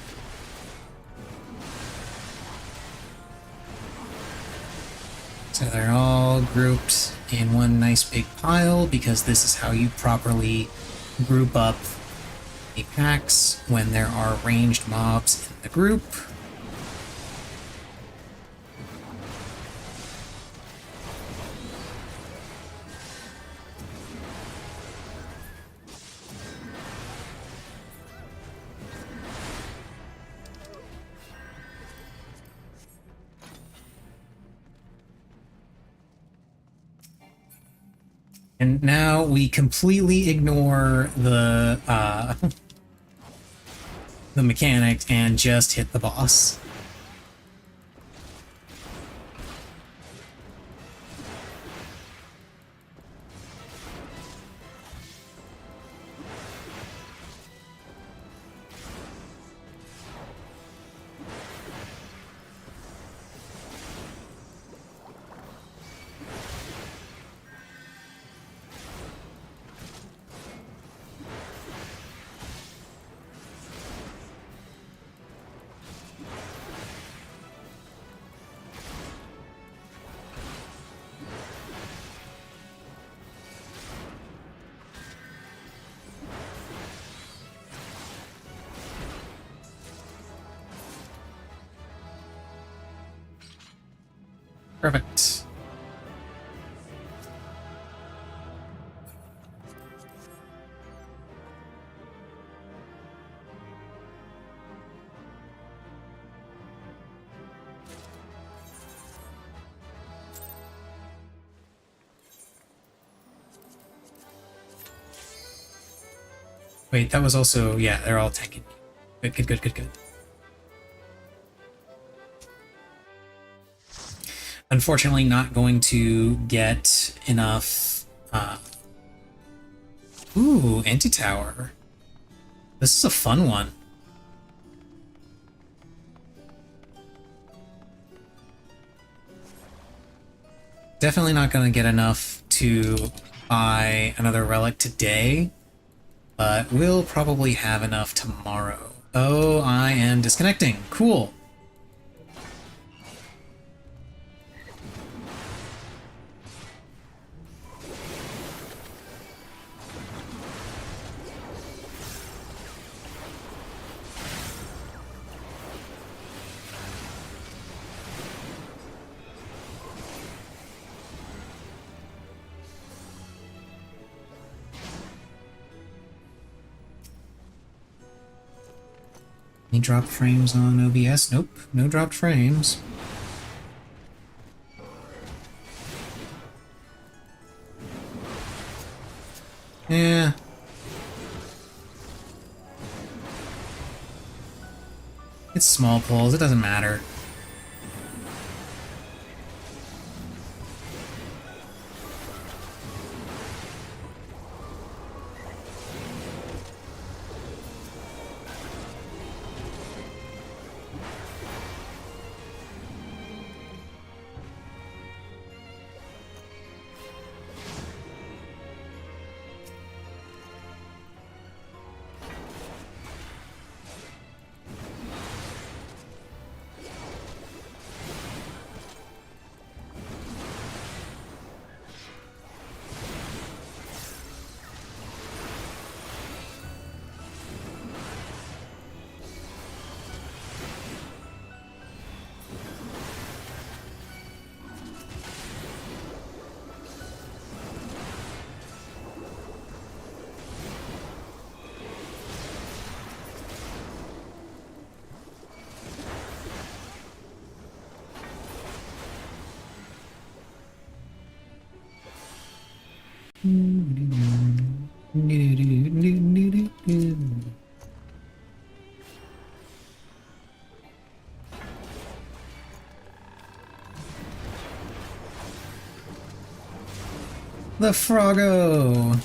Speaker 1: So they're all grouped in one nice big pile because this is how you properly group up the packs when there are ranged mobs in the group. And now we completely ignore the the mechanics and just hit the boss. Perfect. Wait, that was also, yeah, they're all tanking. Good, good, good, good, good. Unfortunately, not going to get enough. Ooh, anti-tower. This is a fun one. Definitely not going to get enough to buy another relic today, but we'll probably have enough tomorrow. Oh, I am disconnecting. Cool. Any dropped frames on OBS? Nope, no dropped frames. Yeah. It's small pulls, it doesn't matter. The Froggo!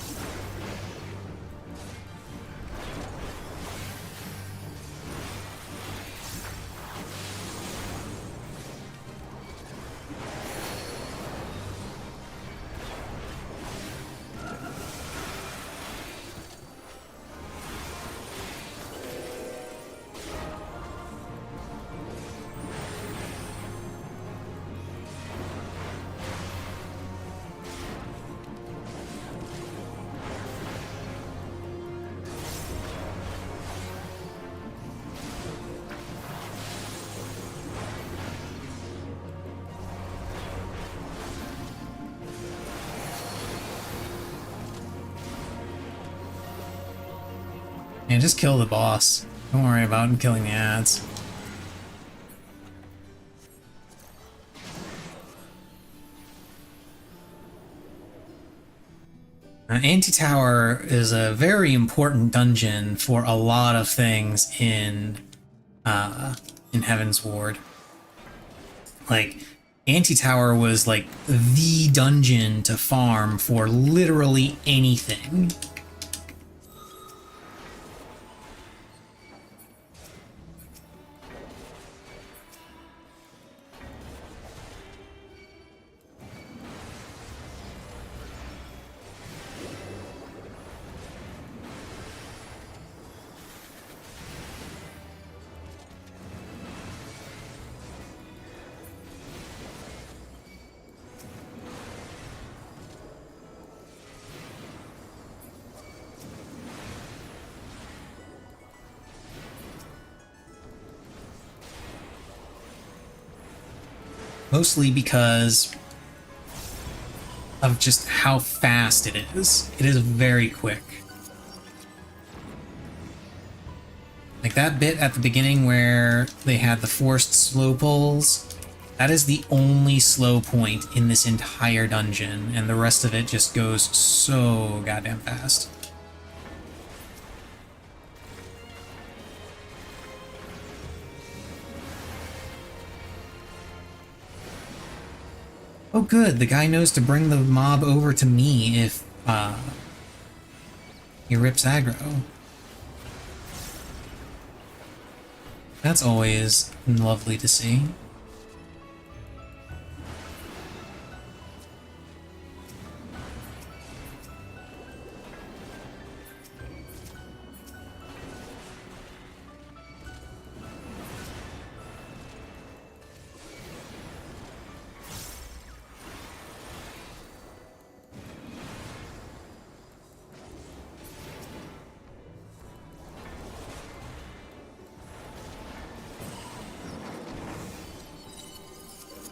Speaker 1: Yeah, just kill the boss. Don't worry about him killing the ads. Anti-Tower is a very important dungeon for a lot of things in Heaven's Ward. Like, Anti-Tower was like the dungeon to farm for literally anything. Mostly because of just how fast it is. It is very quick. Like that bit at the beginning where they had the forced slow pulls, that is the only slow point in this entire dungeon, and the rest of it just goes so goddamn fast. Oh good, the guy knows to bring the mob over to me if he rips aggro. That's always lovely to see.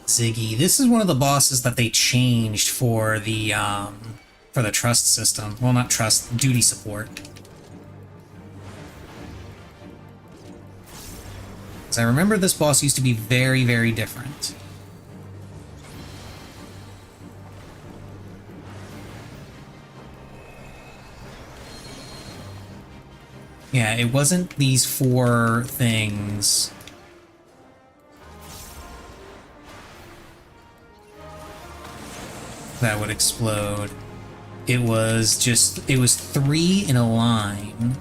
Speaker 1: Ziggy. This is one of the bosses that they changed for the trust system. Well, not trust, duty support. Because I remember this boss used to be very, very different. Yeah, it wasn't these 4 things. That would explode. It was 3 in a line.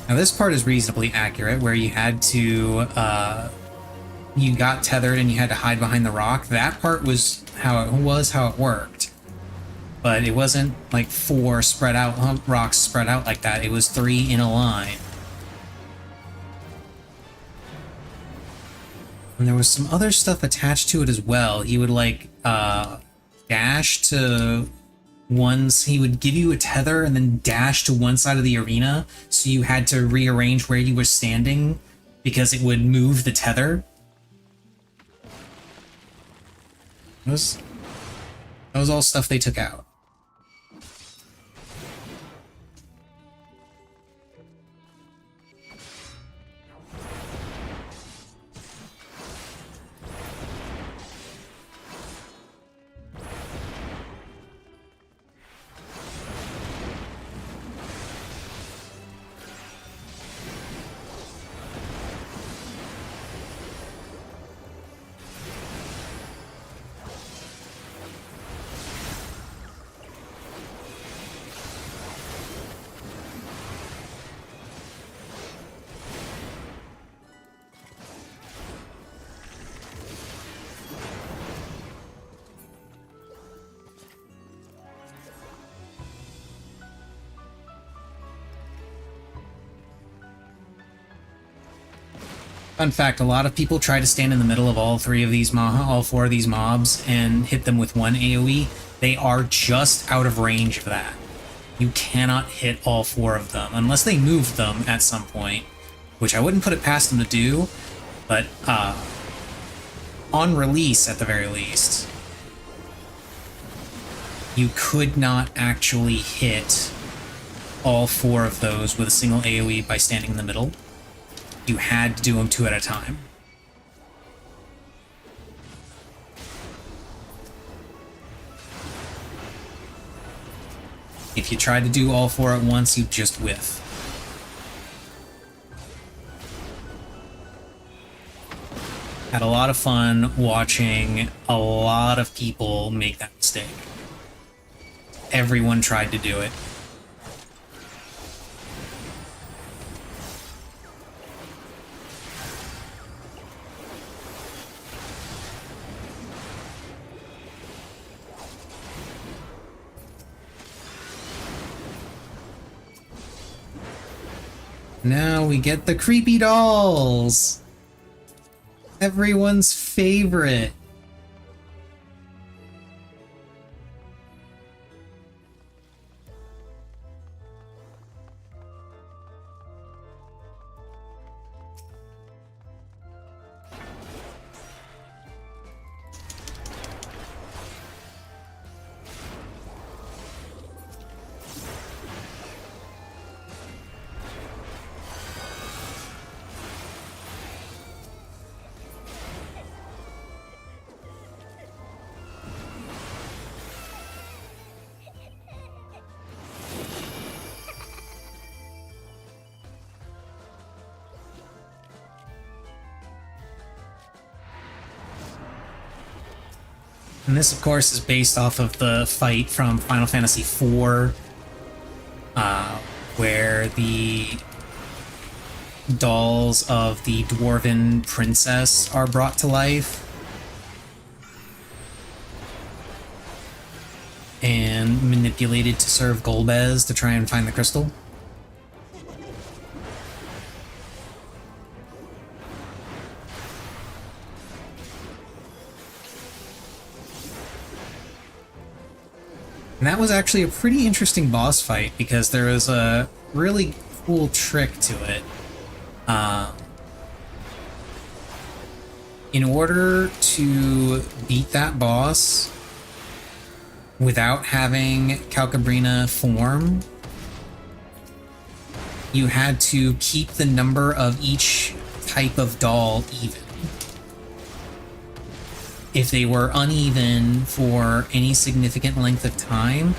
Speaker 1: Now this part is reasonably accurate, where you had to, you got tethered and you had to hide behind the rock. That part was how it worked. But it wasn't like 4 spread out, rocks spread out like that. It was 3 in a line. And there was some other stuff attached to it as well. He would like, dash to he would give you a tether and then dash to one side of the arena, so you had to rearrange where you were standing because it would move the tether. That was all stuff they took out. Fun fact, a lot of people try to stand in the middle of all four of these mobs and hit them with one AoE. They are just out of range of that. You cannot hit all four of them unless they move them at some point, which I wouldn't put it past them to do, but on release at the very least, you could not actually hit all four of those with a single AoE by standing in the middle. You had to do them two at a time. If you tried to do all four at once, you'd just whiff. Had a lot of fun watching a lot of people make that mistake. Everyone tried to do it. Now we get the creepy dolls! Everyone's favorite. And this, of course, is based off of the fight from Final Fantasy IV, where the dolls of the Dwarven princess are brought to life. And manipulated to serve Golbez to try and find the crystal. And that was actually a pretty interesting boss fight because there was a really cool trick to it. In order to beat that boss without having Calcabrina form, you had to keep the number of each type of doll even. If they were uneven for any significant length of time,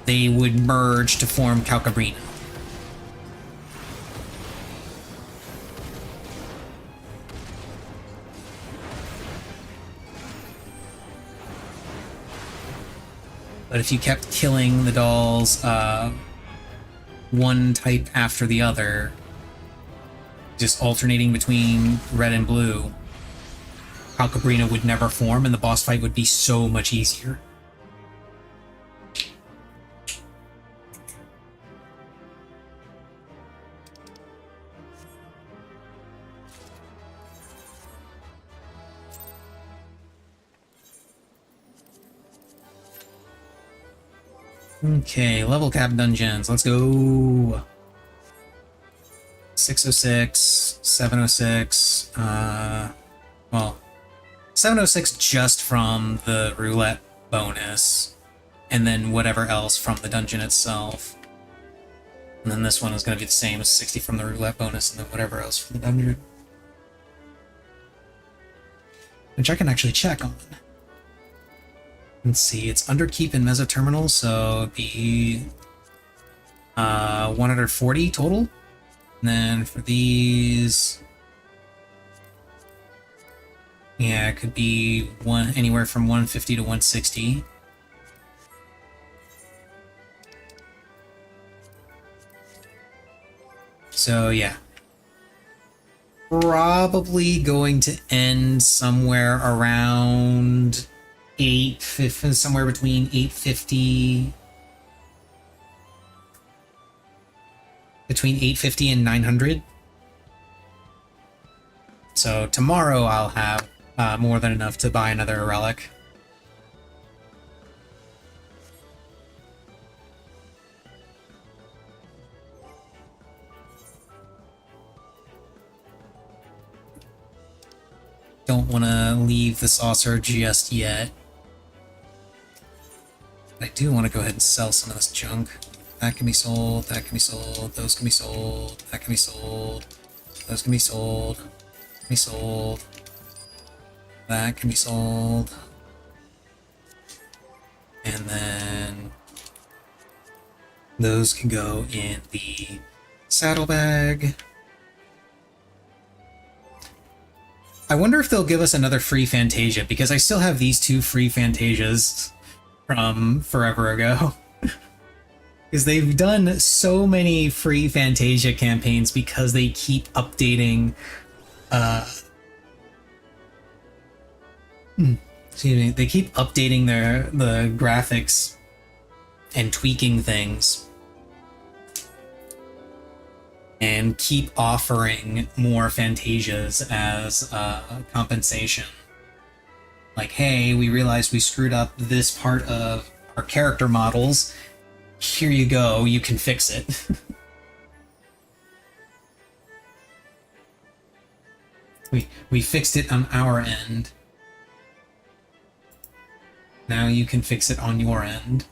Speaker 1: they would merge to form Calcabrina. But if you kept killing the dolls one type after the other, just alternating between red and blue, Calcabrina would never form and the boss fight would be so much easier. Okay, level cap dungeons. Let's go. 606, 706, well, 706 just from the roulette bonus, and then whatever else from the dungeon itself. And then this one is going to be the same as 60 from the roulette bonus, and then whatever else from the dungeon. Which I can actually check on. Let's see, it's Underkeep and Mesoterminal, so it'd be 140 total. And then for these, yeah, it could be anywhere from 150 to 160. So yeah, probably going to end somewhere around somewhere between 850, between 850 and 900. So tomorrow I'll have more than enough to buy another relic. Don't want to leave the saucer just yet. I do want to go ahead and sell some of this junk. That can be sold, that can be sold, those can be sold, that can be sold, those can be sold, can be sold, that can be sold. And then those can go in the saddlebag. I wonder if they'll give us another free Fantasia, because I still have these 2 free Fantasias from forever ago. Because they've done so many free Fantasia campaigns because they keep updating excuse me, they keep updating the graphics and tweaking things and keep offering more Fantasias as compensation. Like, hey, we realized we screwed up this part of our character models. Here you go, you can fix it. we fixed it on our end. Now you can fix it on your end.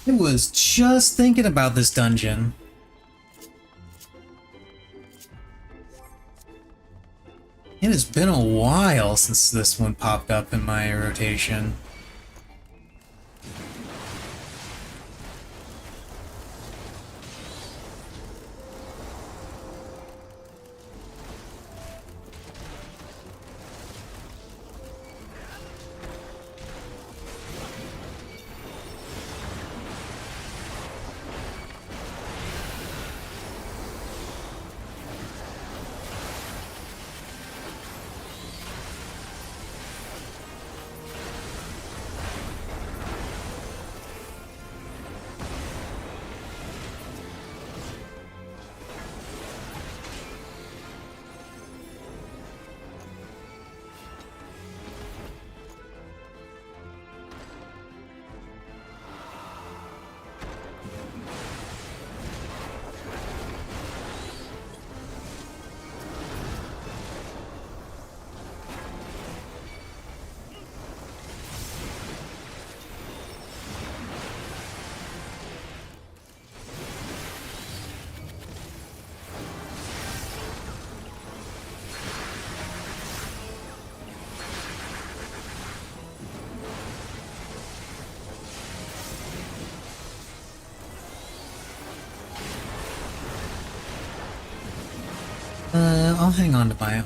Speaker 1: I was just thinking about this dungeon. It has been a while since this one popped up in my rotation. I'll hang on to my...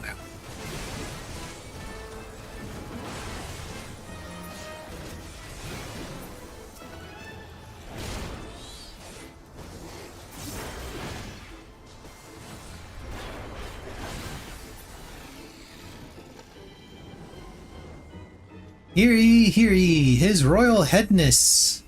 Speaker 1: Hear ye, his royal headness!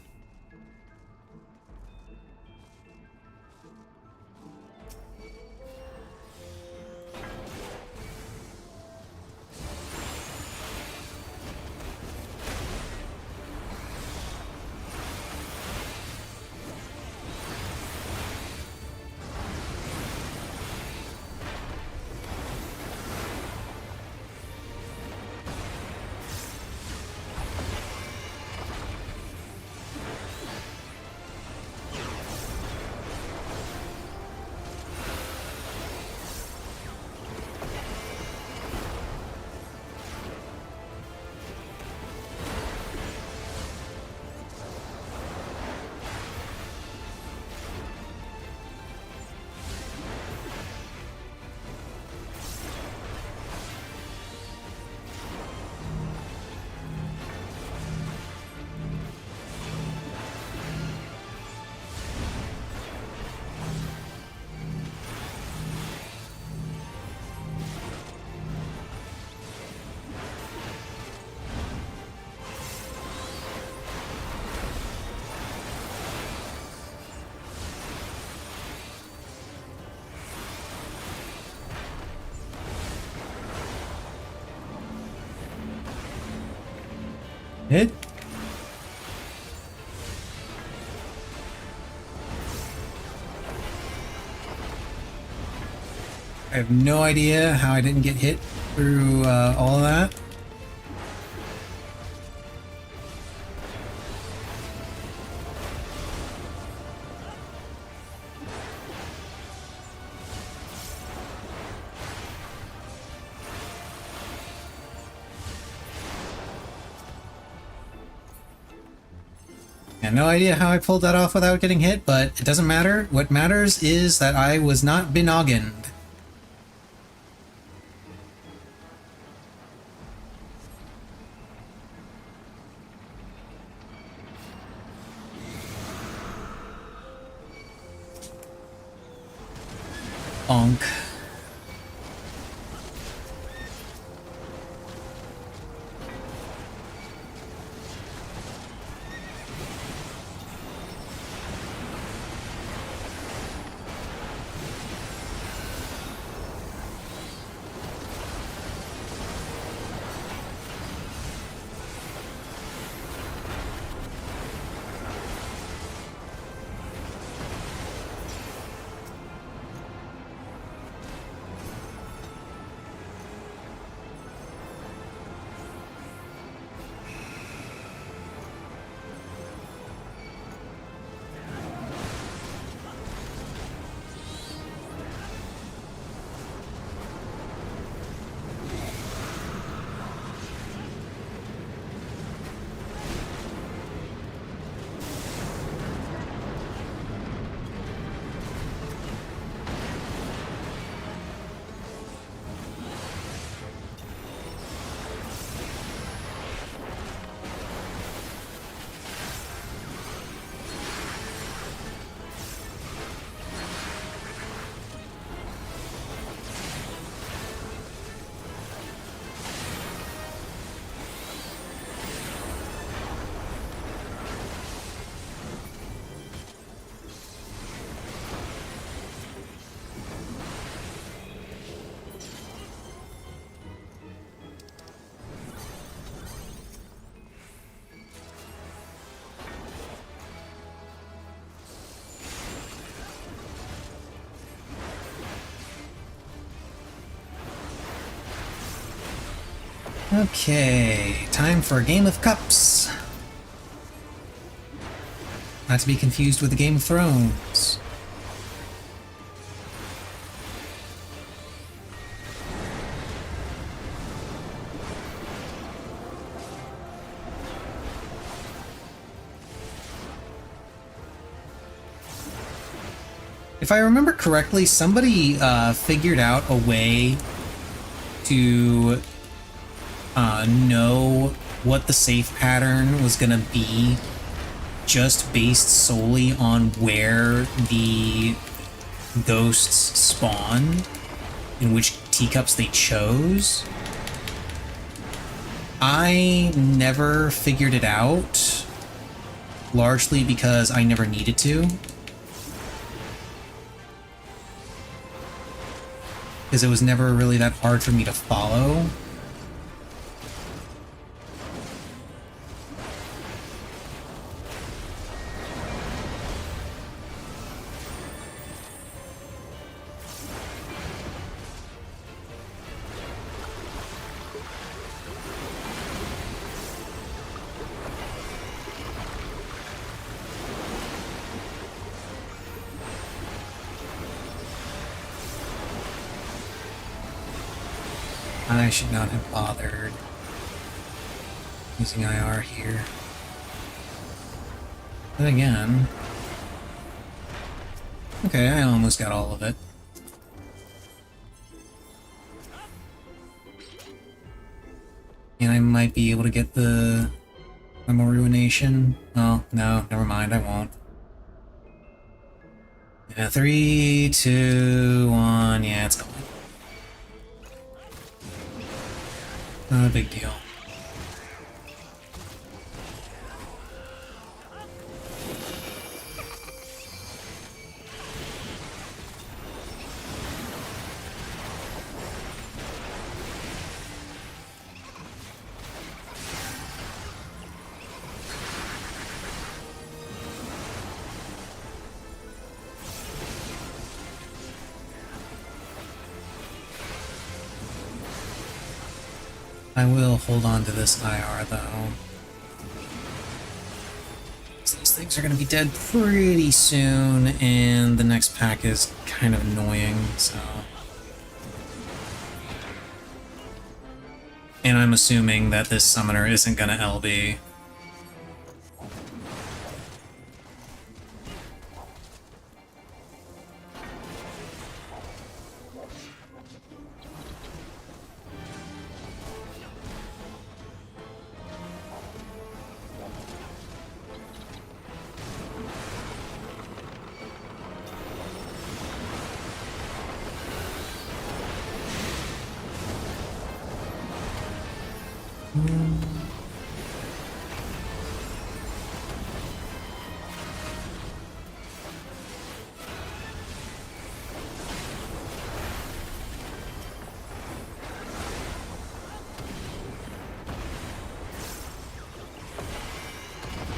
Speaker 1: Hit. I have no idea how I didn't get hit through all of that. I have no idea how I pulled that off without getting hit, but it doesn't matter. What matters is that I was not benoggined. Bonk. Okay, time for a game of cups. Not to be confused with the Game of Thrones. If I remember correctly, somebody figured out a way to know what the safe pattern was gonna be just based solely on where the ghosts spawned, in which teacups they chose. I never figured it out, largely because I never needed to. Because it was never really that hard for me to follow. I should not have bothered using IR here. But again... Okay, I almost got all of it. And I might be able to get the Primal Ruination. Oh, no, never mind, I won't. Yeah, 3, 2, 1, yeah, it's gone. Not a big deal. I will hold on to this IR though. These things are going to be dead pretty soon, and the next pack is kind of annoying, so... And I'm assuming that this summoner isn't going to LB.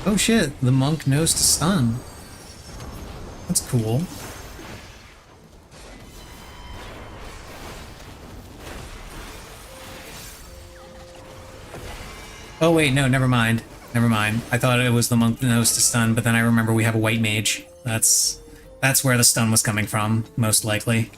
Speaker 1: Oh shit, the monk knows to stun. That's cool. Oh wait, no, never mind. Never mind. I thought it was the monk that knows to stun, but then I remember we have a white mage. That's where the stun was coming from, most likely.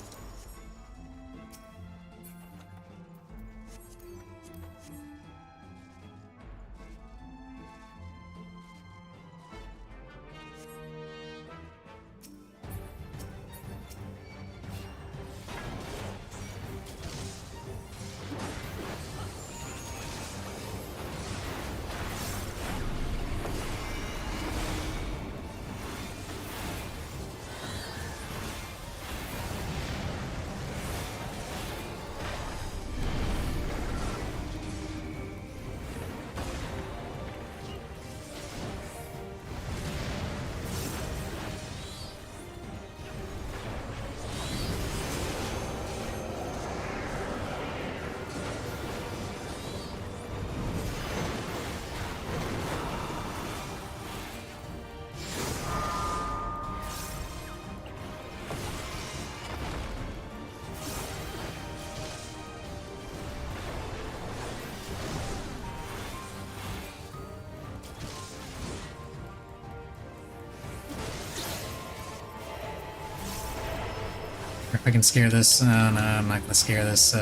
Speaker 1: If I can scare this, no, I'm not gonna scare this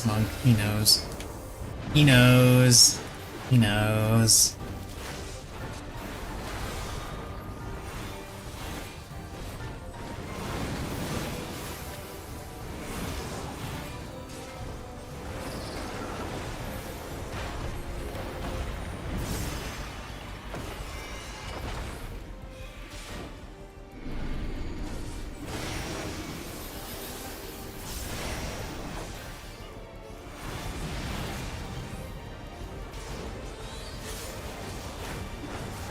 Speaker 1: monk. He knows. He knows. He knows.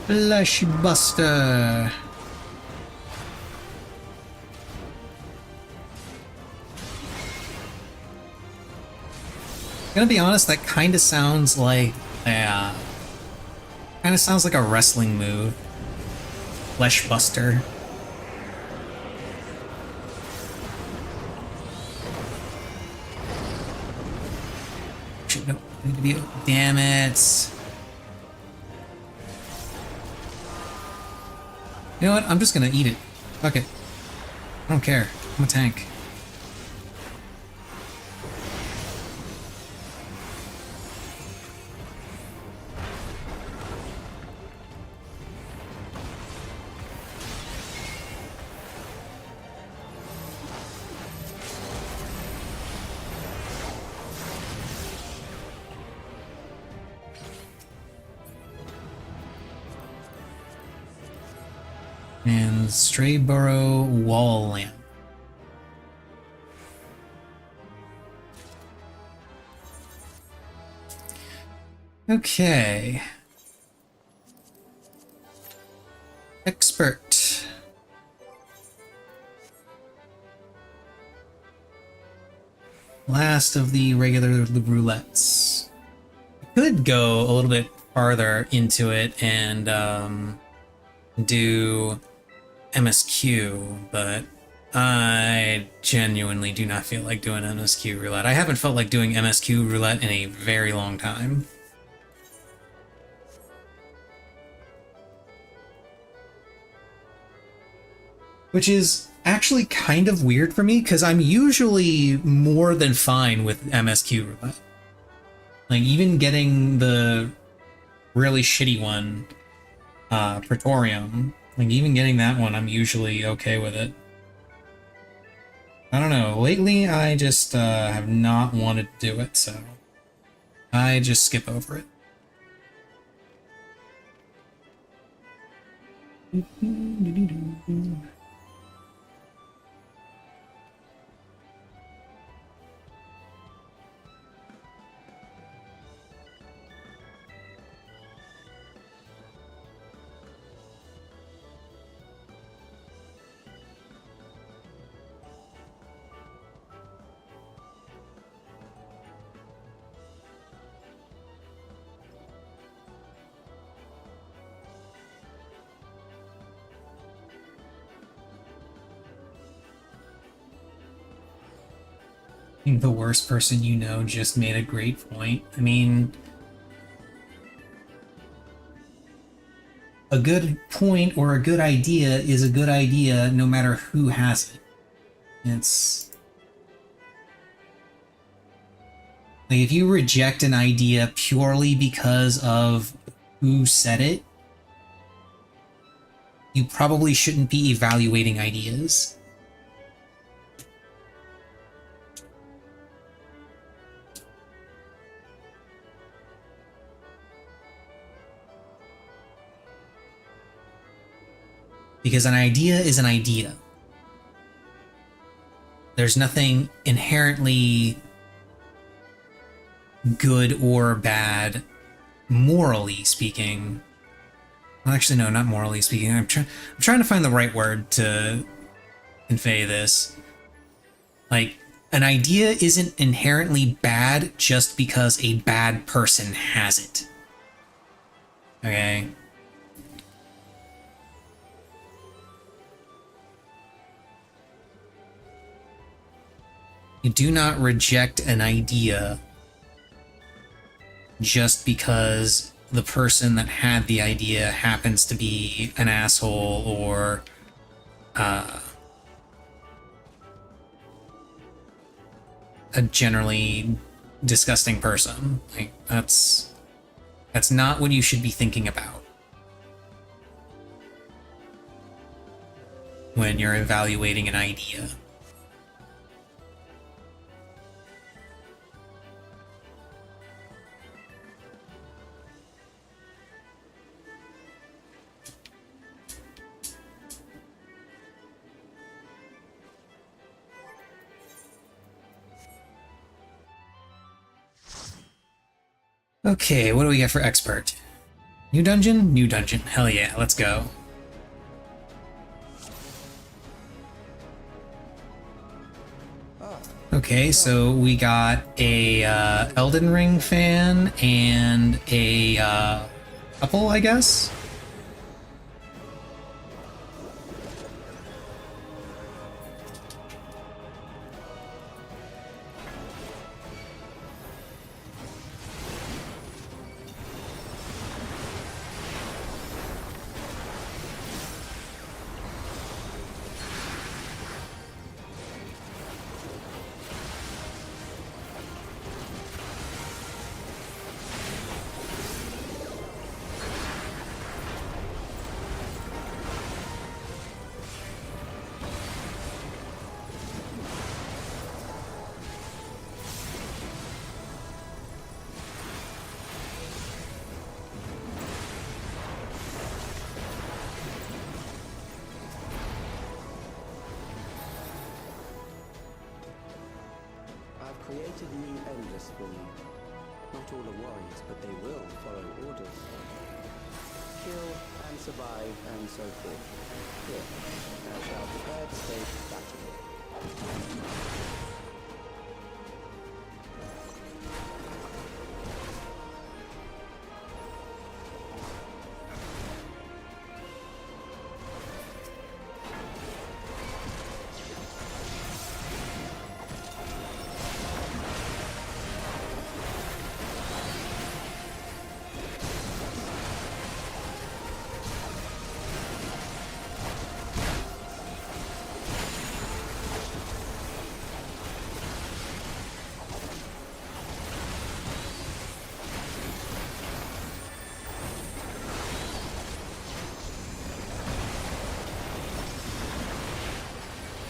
Speaker 1: Flesh Buster. Gonna be honest, that kind of sounds like a wrestling move. Flesh Buster. Shit, no, I need to be. Damn it. You know what? I'm just gonna eat it. Fuck it. I don't care. I'm a tank. And Strayborough Wall Lamp. Okay. Expert. Last of the regular roulettes. I could go a little bit farther into it and do MSQ, but I genuinely do not feel like doing MSQ roulette. I haven't felt like doing MSQ roulette in a very long time. Which is actually kind of weird for me, because I'm usually more than fine with MSQ roulette. Like, even getting the really shitty one, Praetorium, like, even getting that one, I'm usually okay with it. I don't know, lately I just have not wanted to do it, so I just skip over it. The worst person you know just made a great point. I mean, a good point or a good idea is a good idea no matter who has it. It's like, if you reject an idea purely because of who said it, you probably shouldn't be evaluating ideas. Because an idea is an idea. There's nothing inherently good or bad, morally speaking. Well, actually, no, not morally speaking. I'm trying to find the right word to convey this. Like, an idea isn't inherently bad just because a bad person has it. Okay? You do not reject an idea just because the person that had the idea happens to be an asshole or a generally disgusting person. Like, that's not what you should be thinking about when you're evaluating an idea. Okay, what do we got for expert? New dungeon? New dungeon. Hell yeah, let's go. Okay, so we got a Elden Ring fan and a couple, I guess?
Speaker 4: Created new endless for you. Not all are wise, but they will follow orders. Kill and survive and so forth. Here, now shall prepare to stage battle.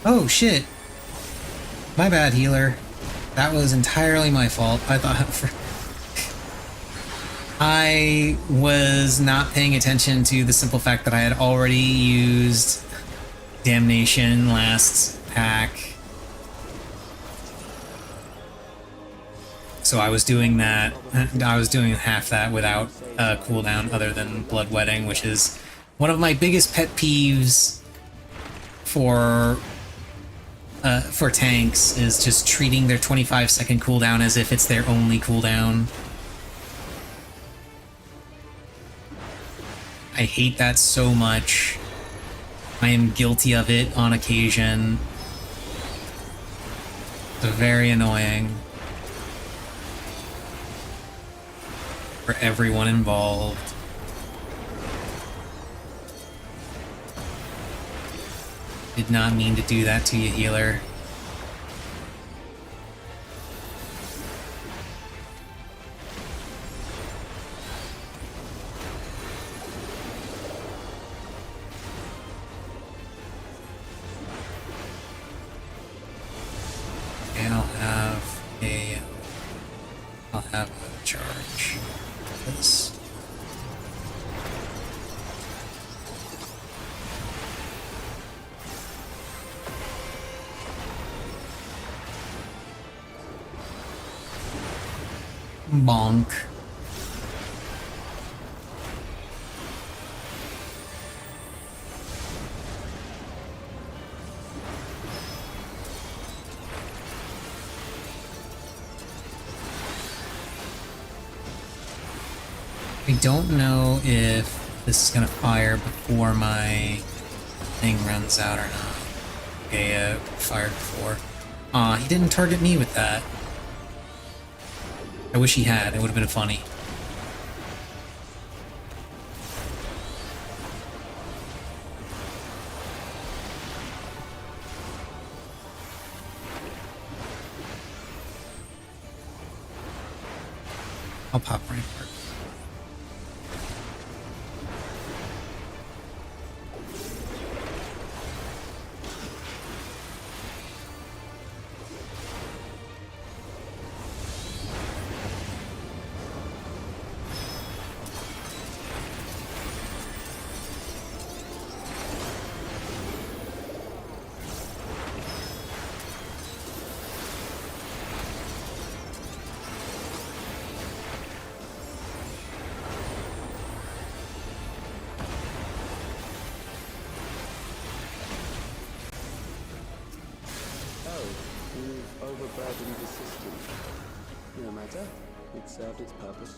Speaker 1: Oh shit. My bad, healer. That was entirely my fault. I was not paying attention to the simple fact that I had already used Damnation last pack. So I was doing that. I was doing half that without a cooldown other than Bloodwetting, which is one of my biggest pet peeves for tanks, is just treating their 25-second cooldown as if it's their only cooldown. I hate that so much. I am guilty of it on occasion. It's very annoying for everyone involved. Did not mean to do that to you, healer. Okay, I'll have a charge. This. Bonk. I don't know if this is gonna fire before my thing runs out or not. Okay, fired before. Aw, he didn't target me with that. I wish he had, it would have been funny. I'll pop right for it.
Speaker 4: You've overburdened the system. No matter. It served its purpose.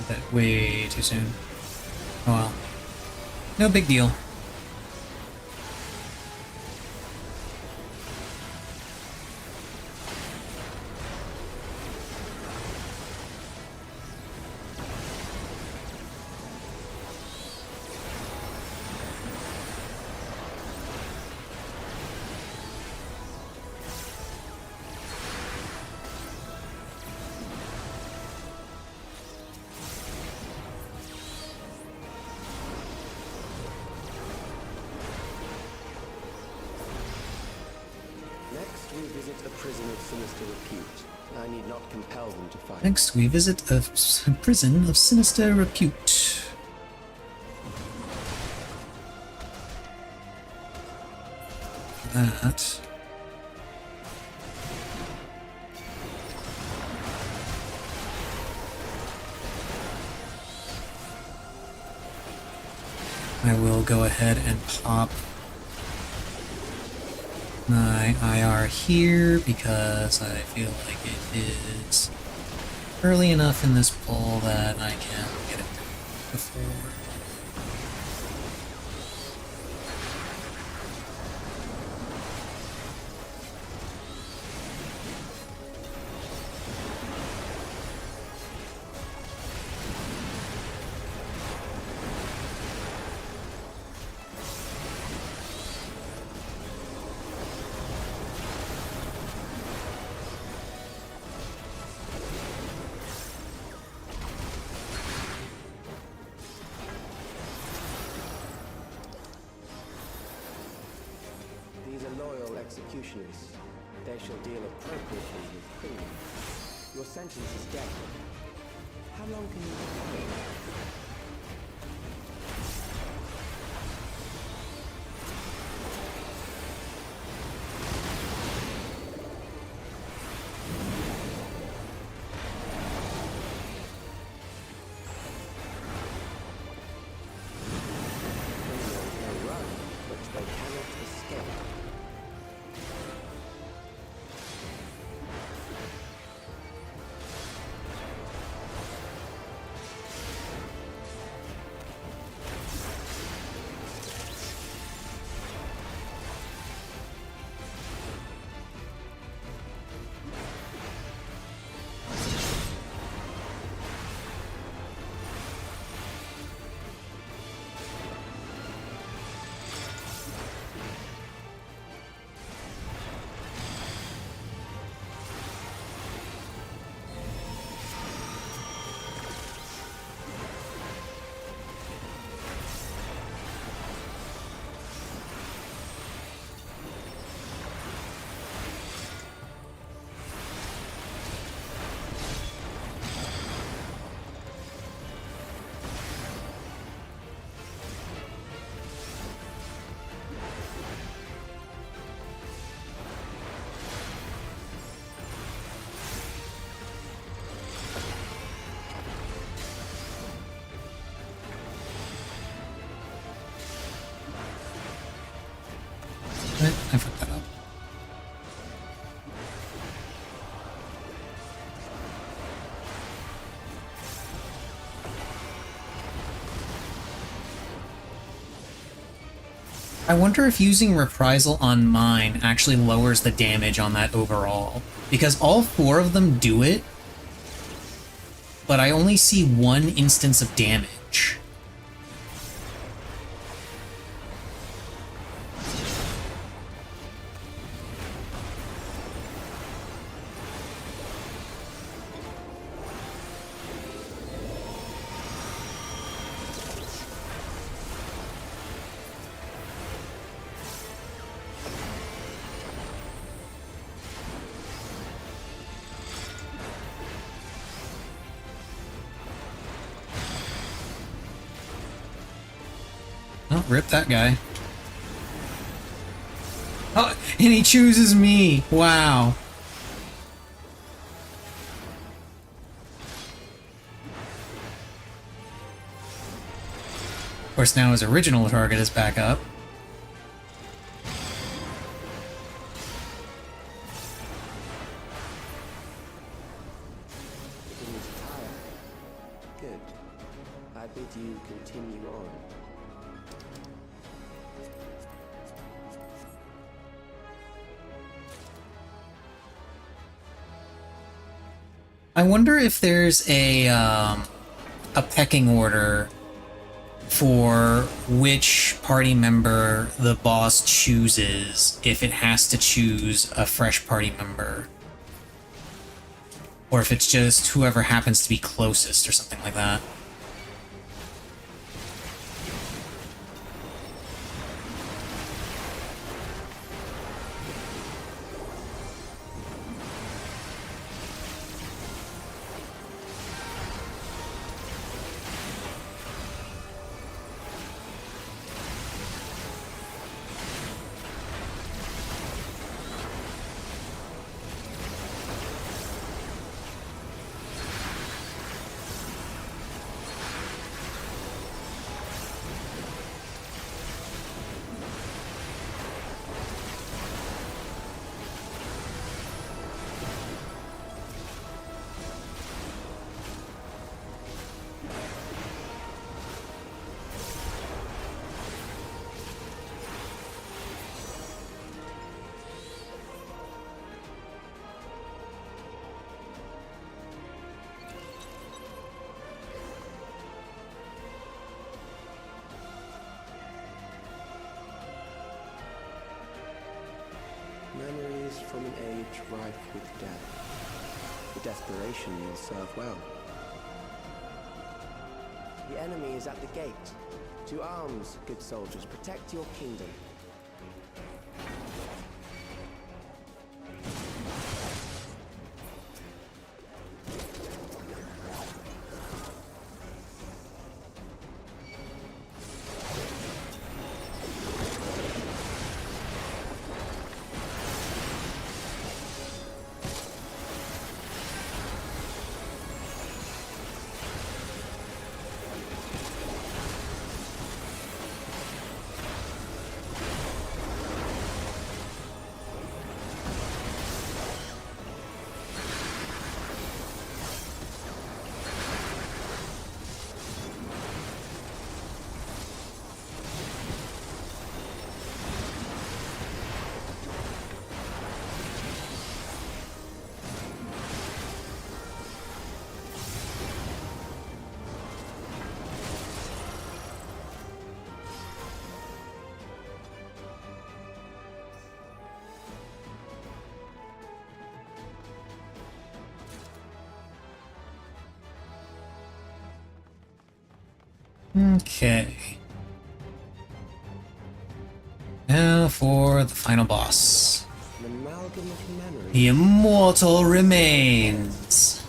Speaker 1: That way too soon. Oh well. No big deal.
Speaker 4: Next, we visit a prison of sinister repute. I need not compel them to fight.
Speaker 1: Next, we visit a prison of sinister repute. That. I will go ahead and pop my IR here because I feel like it is early enough in this pull that I can get it before.
Speaker 4: These are loyal executioners. They shall deal appropriately with criminals. Your sentence is death. How long can you hold? Criminals may run, but they cannot escape.
Speaker 1: I fucked that up. I wonder if using Reprisal on mine actually lowers the damage on that overall. Because all 4 of them do it, but I only see 1 instance of damage. Oh, rip that guy. Oh, and he chooses me! Wow. Of course, now his original target is back up.
Speaker 4: Beginning to tire. Good. I bid you continue on.
Speaker 1: I wonder if there's a pecking order for which party member the boss chooses if it has to choose a fresh party member. Or if it's just whoever happens to be closest or something like that.
Speaker 4: Memories from an age rife with death. The desperation will serve well. The enemy is at the gate. To arms, good soldiers. Protect your kingdom.
Speaker 1: Okay. Now for the final boss.
Speaker 4: An amalgam of memories.
Speaker 1: The immortal remains.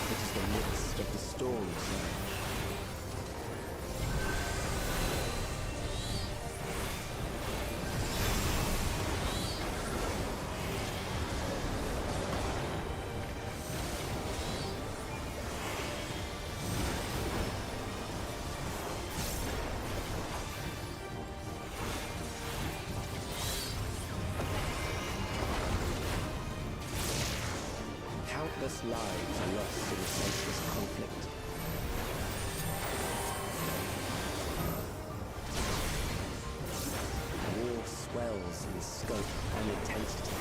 Speaker 4: It is the midst of the storm, sir. Countless lives are lost in a senseless conflict. The war swells in scope and intensity.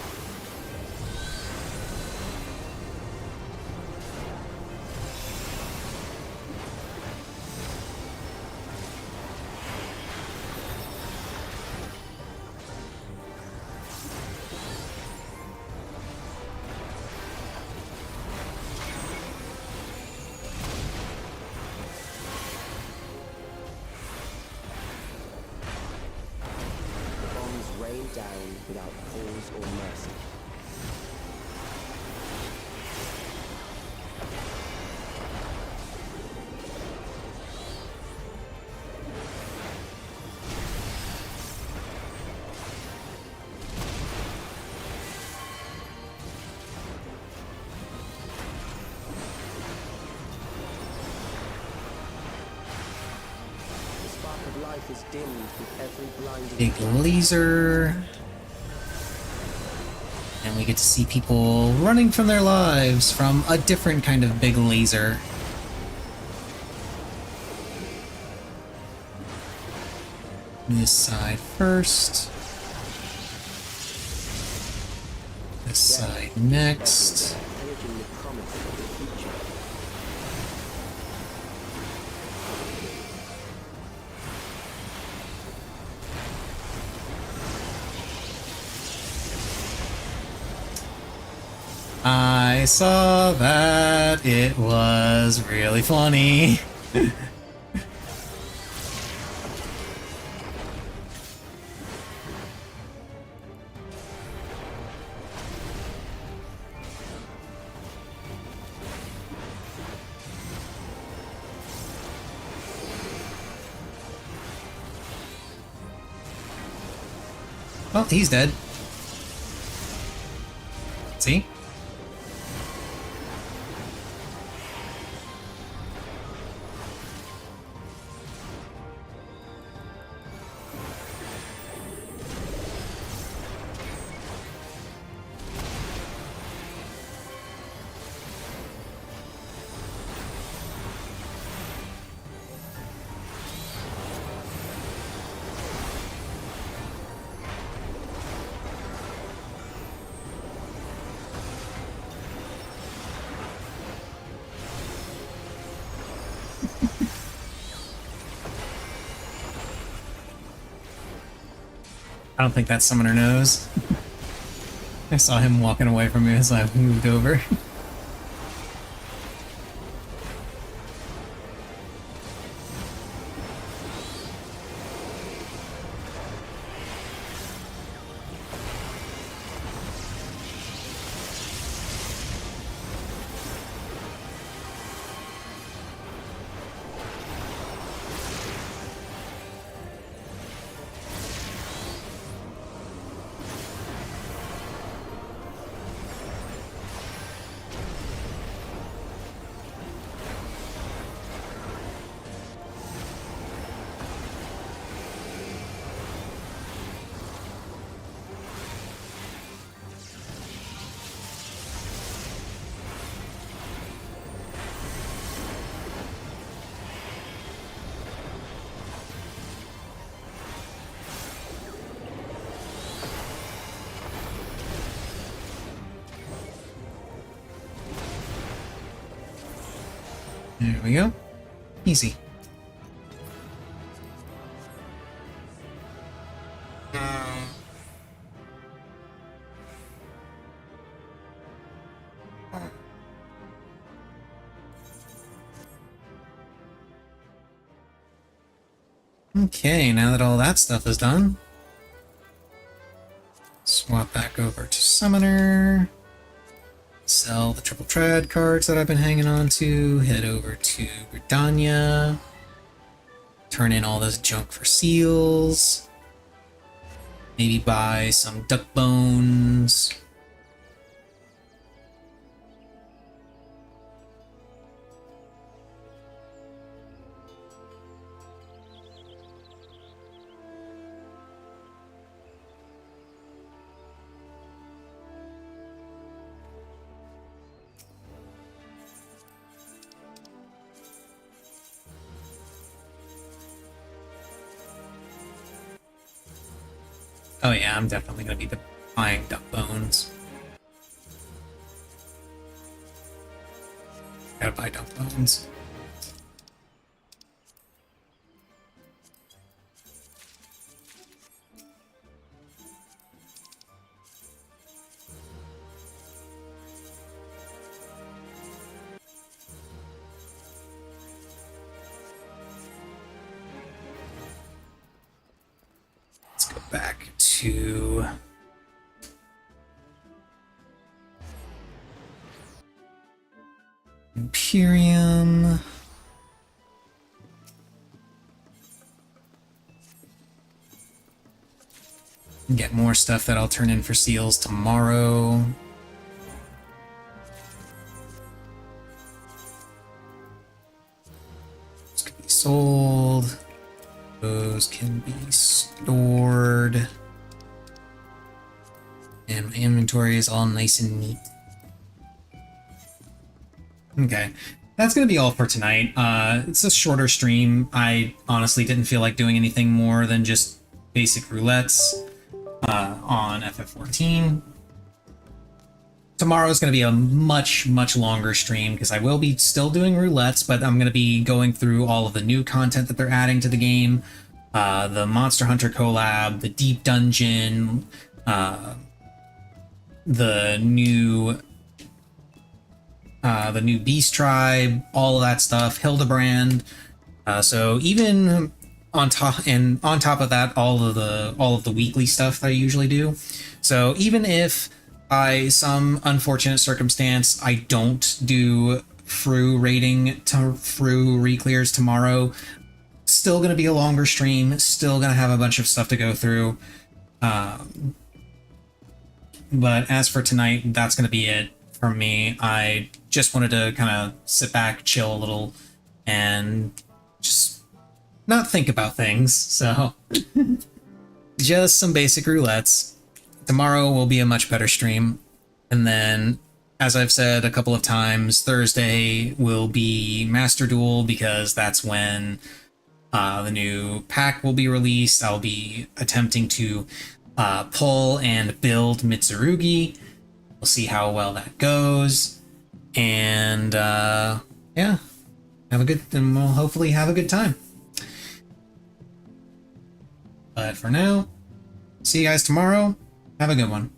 Speaker 4: Rain down without pause or mercy. The spark of life is dimmed with every blinding
Speaker 1: Big laser. And we get to see people running from their lives from a different kind of big laser. This side first. This side next.
Speaker 4: pillaging the promise of the future.
Speaker 1: I saw that. It was really funny. Well, he's dead. See? I don't think that summoner knows. I saw him walking away from me as I moved over. There we go. Easy. Okay, now that all that stuff is done, swap back over to Summoner, sell the Triple Tread cards that I've been hanging on to, head over to Britannia, turn in all this junk for seals, maybe buy some duck bones. Oh yeah, I'm definitely going to be buying duck bones. Gotta buy duck bones. Let's go back to Imperium. Get more stuff that I'll turn in for seals tomorrow. Those can be sold. Those can be stored. And my inventory is all nice and neat. Okay, that's going to be all for tonight. It's a shorter stream. I honestly didn't feel like doing anything more than just basic roulettes on FF14. Tomorrow is going to be a much longer stream because I will be still doing roulettes, but I'm going to be going through all of the new content that they're adding to the game. The Monster Hunter collab, the Deep Dungeon, the new Beast Tribe, all of that stuff, Hildebrand. So even on top of that, all of the weekly stuff that I usually do. So even if by some unfortunate circumstance I don't do Fru rating to Fru reclears tomorrow, still gonna be a longer stream, still gonna have a bunch of stuff to go through. But as for tonight, that's gonna be it for me. I just wanted to kind of sit back, chill a little, and just not think about things. So just some basic roulettes. Tomorrow will be a much better stream. And then, as I've said a couple of times, Thursday will be Master Duel because that's when the new pack will be released. I'll be attempting to pull and build Mitsurugi. We'll see how well that goes. And yeah, and we'll hopefully have a good time. But for now, see you guys tomorrow. Have a good one.